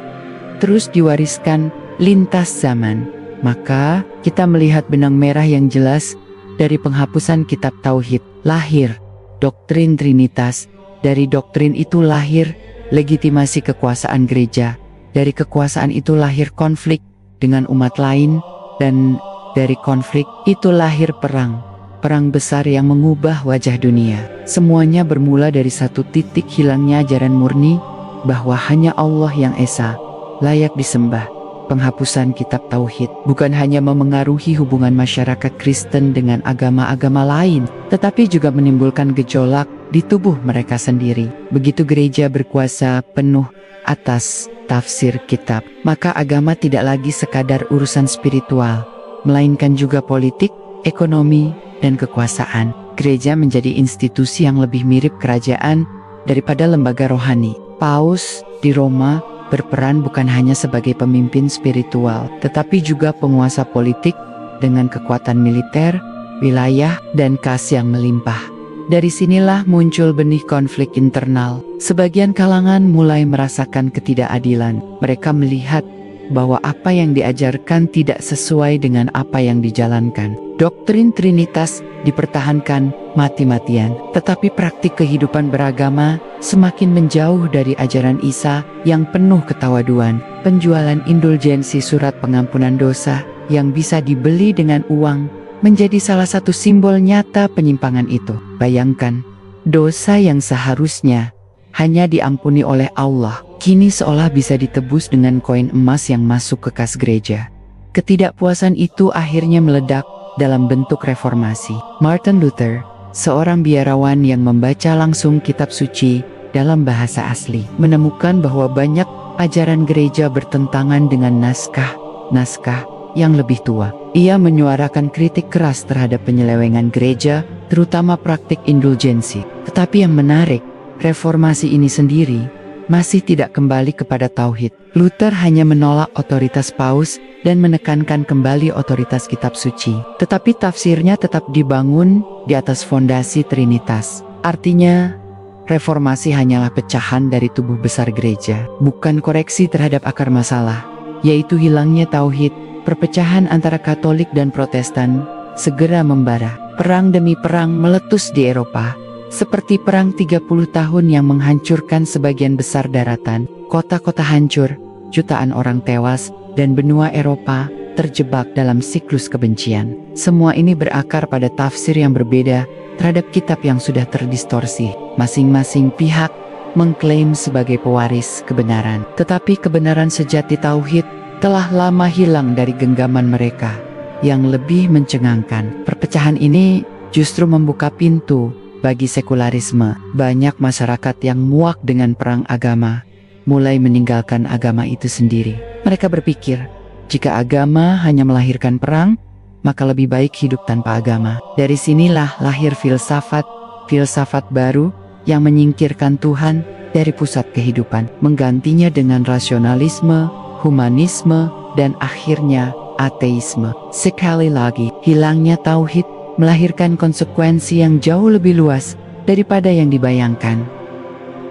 terus diwariskan lintas zaman. Maka, kita melihat benang merah yang jelas dari penghapusan kitab tauhid. Lahir doktrin Trinitas. Dari doktrin itu lahir legitimasi kekuasaan gereja. Dari kekuasaan itu lahir konflik dengan umat lain, dan dari konflik itu lahir perang. Perang besar yang mengubah wajah dunia. Semuanya bermula dari satu titik hilangnya ajaran murni bahwa hanya Allah yang esa, layak disembah. Penghapusan kitab tauhid bukan hanya memengaruhi hubungan masyarakat Kristen dengan agama-agama lain, tetapi juga menimbulkan gejolak di tubuh mereka sendiri. Begitu gereja berkuasa penuh atas tafsir kitab, maka agama tidak lagi sekadar urusan spiritual, melainkan juga politik, ekonomi, dan kekuasaan. Gereja menjadi institusi yang lebih mirip kerajaan daripada lembaga rohani. Paus di Roma berperan bukan hanya sebagai pemimpin spiritual, tetapi juga penguasa politik dengan kekuatan militer, wilayah, dan kas yang melimpah. Dari sinilah muncul benih konflik internal. Sebagian kalangan mulai merasakan ketidakadilan. Mereka melihat bahwa apa yang diajarkan tidak sesuai dengan apa yang dijalankan. Doktrin Trinitas dipertahankan mati-matian, tetapi praktik kehidupan beragama semakin menjauh dari ajaran Isa yang penuh ketawaduan. Penjualan indulgensi surat pengampunan dosa yang bisa dibeli dengan uang menjadi salah satu simbol nyata penyimpangan itu. Bayangkan, dosa yang seharusnya hanya diampuni oleh Allah, kini seolah bisa ditebus dengan koin emas yang masuk ke kas gereja. Ketidakpuasan itu akhirnya meledak dalam bentuk reformasi. Martin Luther, seorang biarawan yang membaca langsung kitab suci dalam bahasa asli, menemukan bahwa banyak ajaran gereja bertentangan dengan naskah yang lebih tua. Ia menyuarakan kritik keras terhadap penyelewengan gereja, terutama praktik indulgensi. Tetapi yang menarik, reformasi ini sendiri masih tidak kembali kepada tauhid. Luther hanya menolak otoritas paus dan menekankan kembali otoritas kitab suci. Tetapi tafsirnya tetap dibangun di atas fondasi Trinitas. Artinya, reformasi hanyalah pecahan dari tubuh besar gereja, bukan koreksi terhadap akar masalah, yaitu hilangnya tauhid. Perpecahan antara Katolik dan Protestan segera membara. Perang demi perang meletus di Eropa, seperti perang 30 tahun yang menghancurkan sebagian besar daratan. Kota-kota hancur, jutaan orang tewas, dan benua Eropa terjebak dalam siklus kebencian. Semua ini berakar pada tafsir yang berbeda terhadap kitab yang sudah terdistorsi. Masing-masing pihak mengklaim sebagai pewaris kebenaran, tetapi kebenaran sejati tauhid telah lama hilang dari genggaman mereka. Yang lebih mencengangkan, perpecahan ini justru membuka pintu bagi sekularisme. Banyak masyarakat yang muak dengan perang agama mulai meninggalkan agama itu sendiri. Mereka berpikir, jika agama hanya melahirkan perang, maka lebih baik hidup tanpa agama. Dari sinilah lahir filsafat baru yang menyingkirkan Tuhan dari pusat kehidupan, menggantinya dengan rasionalisme, humanisme, dan akhirnya ateisme. Sekali lagi, hilangnya tauhid melahirkan konsekuensi yang jauh lebih luas daripada yang dibayangkan.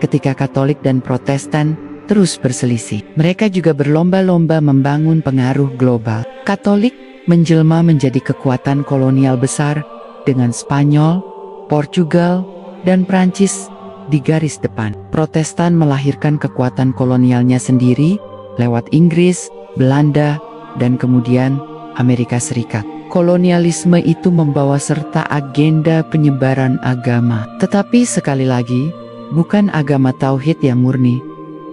Ketika Katolik dan Protestan terus berselisih, mereka juga berlomba-lomba membangun pengaruh global. Katolik menjelma menjadi kekuatan kolonial besar dengan Spanyol, Portugal, dan Prancis di garis depan. Protestan melahirkan kekuatan kolonialnya sendiri lewat Inggris, Belanda, dan kemudian Amerika Serikat. Kolonialisme itu membawa serta agenda penyebaran agama. Tetapi sekali lagi, bukan agama tauhid yang murni,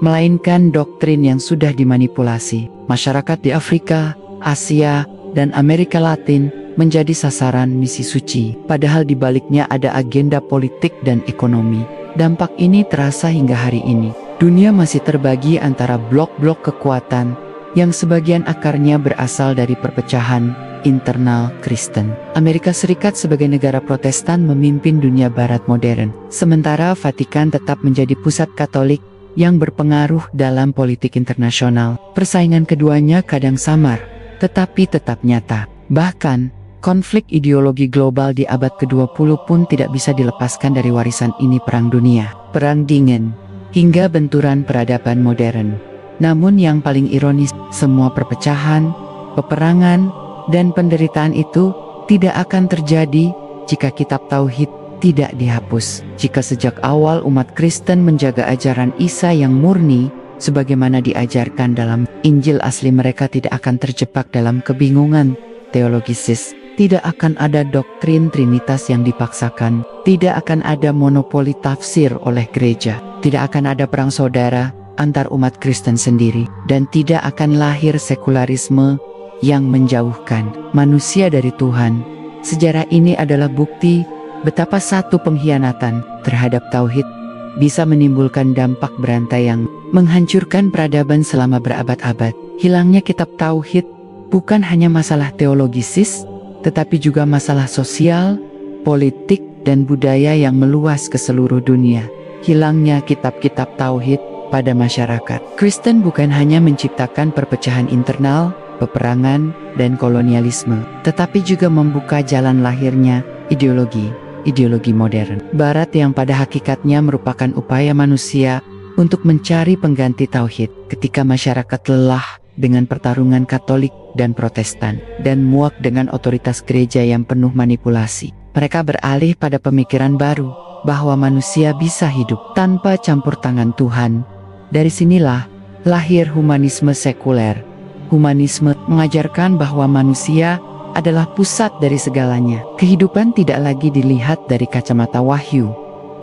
melainkan doktrin yang sudah dimanipulasi. Masyarakat di Afrika, Asia, dan Amerika Latin menjadi sasaran misi suci, padahal di baliknya ada agenda politik dan ekonomi. Dampak ini terasa hingga hari ini. Dunia masih terbagi antara blok-blok kekuatan yang sebagian akarnya berasal dari perpecahan internal Kristen. Amerika Serikat sebagai negara Protestan memimpin dunia barat modern, sementara Vatikan tetap menjadi pusat Katolik yang berpengaruh dalam politik internasional. Persaingan keduanya kadang samar, tetapi tetap nyata. Bahkan, konflik ideologi global di abad ke-20 pun tidak bisa dilepaskan dari warisan ini: perang dunia, perang dingin, hingga benturan peradaban modern. Namun yang paling ironis, semua perpecahan, peperangan, dan penderitaan itu tidak akan terjadi jika kitab tauhid tidak dihapus. Jika sejak awal umat Kristen menjaga ajaran Isa yang murni, sebagaimana diajarkan dalam Injil asli, mereka tidak akan terjebak dalam kebingungan teologisis. Tidak akan ada doktrin Trinitas yang dipaksakan, tidak akan ada monopoli tafsir oleh gereja, tidak akan ada perang saudara antar umat Kristen sendiri, dan tidak akan lahir sekularisme yang menjauhkan manusia dari Tuhan. Sejarah ini adalah bukti betapa satu pengkhianatan terhadap tauhid bisa menimbulkan dampak berantai yang menghancurkan peradaban selama berabad-abad. Hilangnya kitab tauhid bukan hanya masalah teologisis, tetapi juga masalah sosial, politik, dan budaya yang meluas ke seluruh dunia. hilangnya kitab-kitab tauhid pada masyarakat. Kristen bukan hanya menciptakan perpecahan internal, peperangan, dan kolonialisme, tetapi juga membuka jalan lahirnya ideologi modern Barat yang pada hakikatnya merupakan upaya manusia untuk mencari pengganti tauhid. Ketika masyarakat lelah dengan pertarungan Katolik dan Protestan dan muak dengan otoritas gereja yang penuh manipulasi, mereka beralih pada pemikiran baru bahwa manusia bisa hidup tanpa campur tangan Tuhan. Dari sinilah lahir humanisme sekuler. Humanisme mengajarkan bahwa manusia adalah pusat dari segalanya. Kehidupan tidak lagi dilihat dari kacamata wahyu,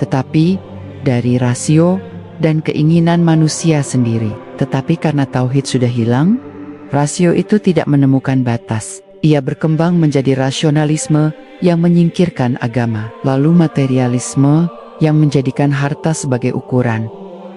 tetapi dari rasio dan keinginan manusia sendiri. Tetapi karena tauhid sudah hilang, rasio itu tidak menemukan batas. Ia berkembang menjadi rasionalisme yang menyingkirkan agama, lalu materialisme yang menjadikan harta sebagai ukuran,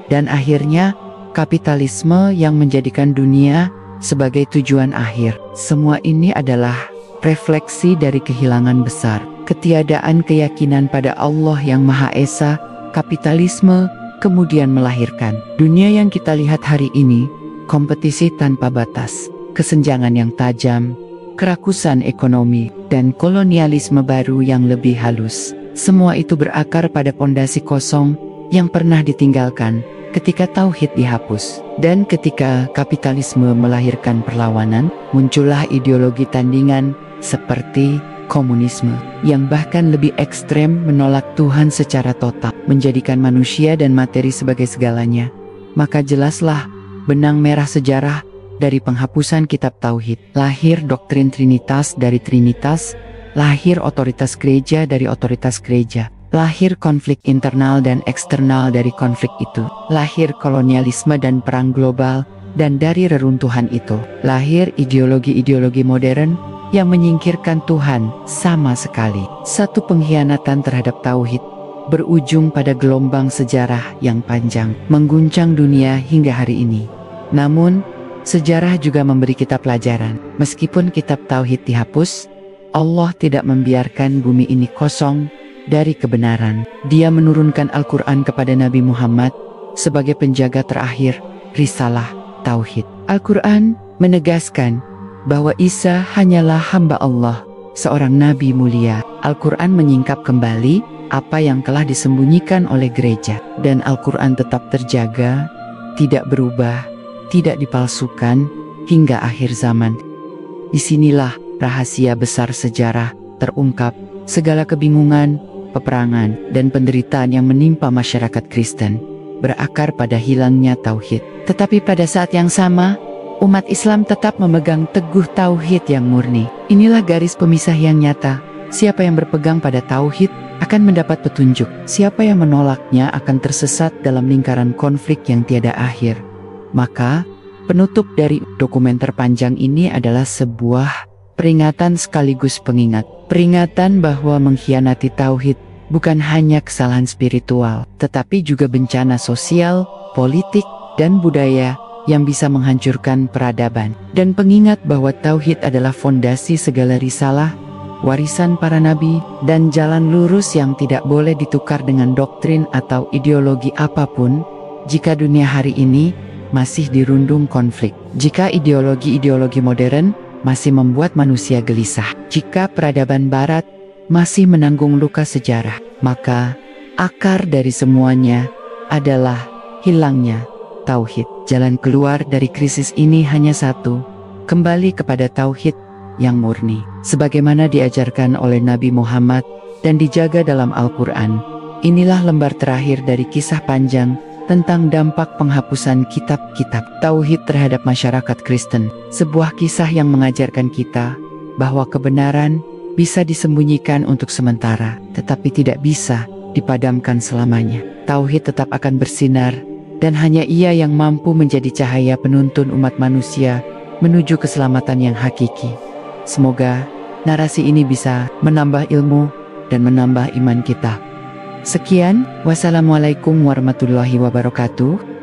dan akhirnya kapitalisme yang menjadikan dunia sebagai tujuan akhir. Semua ini adalah refleksi dari kehilangan besar, ketiadaan keyakinan pada Allah yang Maha Esa. Kapitalisme kemudian melahirkan dunia yang kita lihat hari ini, kompetisi tanpa batas, kesenjangan yang tajam, kerakusan ekonomi, dan kolonialisme baru yang lebih halus. Semua itu berakar pada pondasi kosong yang pernah ditinggalkan ketika tauhid dihapus. Dan ketika kapitalisme melahirkan perlawanan, muncullah ideologi tandingan seperti komunisme yang bahkan lebih ekstrem menolak Tuhan secara total, menjadikan manusia dan materi sebagai segalanya. Maka jelaslah benang merah sejarah dari penghapusan kitab tauhid. Lahir doktrin Trinitas dari Trinitas, lahir otoritas gereja dari otoritas gereja. Lahir konflik internal dan eksternal dari konflik itu. Lahir kolonialisme dan perang global, dan dari reruntuhan itu lahir ideologi modern yang menyingkirkan Tuhan sama sekali. Satu pengkhianatan terhadap tauhid berujung pada gelombang sejarah yang panjang, mengguncang dunia hingga hari ini. Namun, sejarah juga memberi kita pelajaran. Meskipun kitab tauhid dihapus, Allah tidak membiarkan bumi ini kosong dari kebenaran. Dia menurunkan Al-Quran kepada Nabi Muhammad sebagai penjaga terakhir risalah tauhid. Al-Quran menegaskan bahwa Isa hanyalah hamba Allah, seorang nabi mulia. Al-Quran menyingkap kembali apa yang telah disembunyikan oleh gereja, dan Al-Quran tetap terjaga, tidak berubah, tidak dipalsukan hingga akhir zaman. Disinilah rahasia besar sejarah terungkap. Segala kebingungan, peperangan, dan penderitaan yang menimpa masyarakat Kristen berakar pada hilangnya tauhid. Tetapi pada saat yang sama, umat Islam tetap memegang teguh tauhid yang murni. Inilah garis pemisah yang nyata. Siapa yang berpegang pada tauhid akan mendapat petunjuk. Siapa yang menolaknya akan tersesat dalam lingkaran konflik yang tiada akhir. Maka, penutup dari dokumen terpanjang ini adalah sebuah peringatan sekaligus pengingat. Peringatan bahwa mengkhianati tauhid bukan hanya kesalahan spiritual, tetapi juga bencana sosial, politik, dan budaya yang bisa menghancurkan peradaban. Dan pengingat bahwa tauhid adalah fondasi segala risalah, warisan para nabi, dan jalan lurus yang tidak boleh ditukar dengan doktrin atau ideologi apapun. Jika dunia hari ini masih dirundung konflik, jika ideologi modern masih membuat manusia gelisah, jika peradaban barat masih menanggung luka sejarah, maka akar dari semuanya adalah hilangnya tauhid. Jalan keluar dari krisis ini hanya satu, kembali kepada tauhid yang murni, sebagaimana diajarkan oleh Nabi Muhammad dan dijaga dalam Al-Quran. Inilah lembar terakhir dari kisah panjang tentang dampak penghapusan kitab-kitab tauhid terhadap masyarakat Kristen. Sebuah kisah yang mengajarkan kita bahwa kebenaran bisa disembunyikan untuk sementara, tetapi tidak bisa dipadamkan selamanya. Tauhid tetap akan bersinar, dan hanya ia yang mampu menjadi cahaya penuntun umat manusia menuju keselamatan yang hakiki. Semoga narasi ini bisa menambah ilmu dan menambah iman kita. Sekian, wassalamualaikum warahmatullahi wabarakatuh.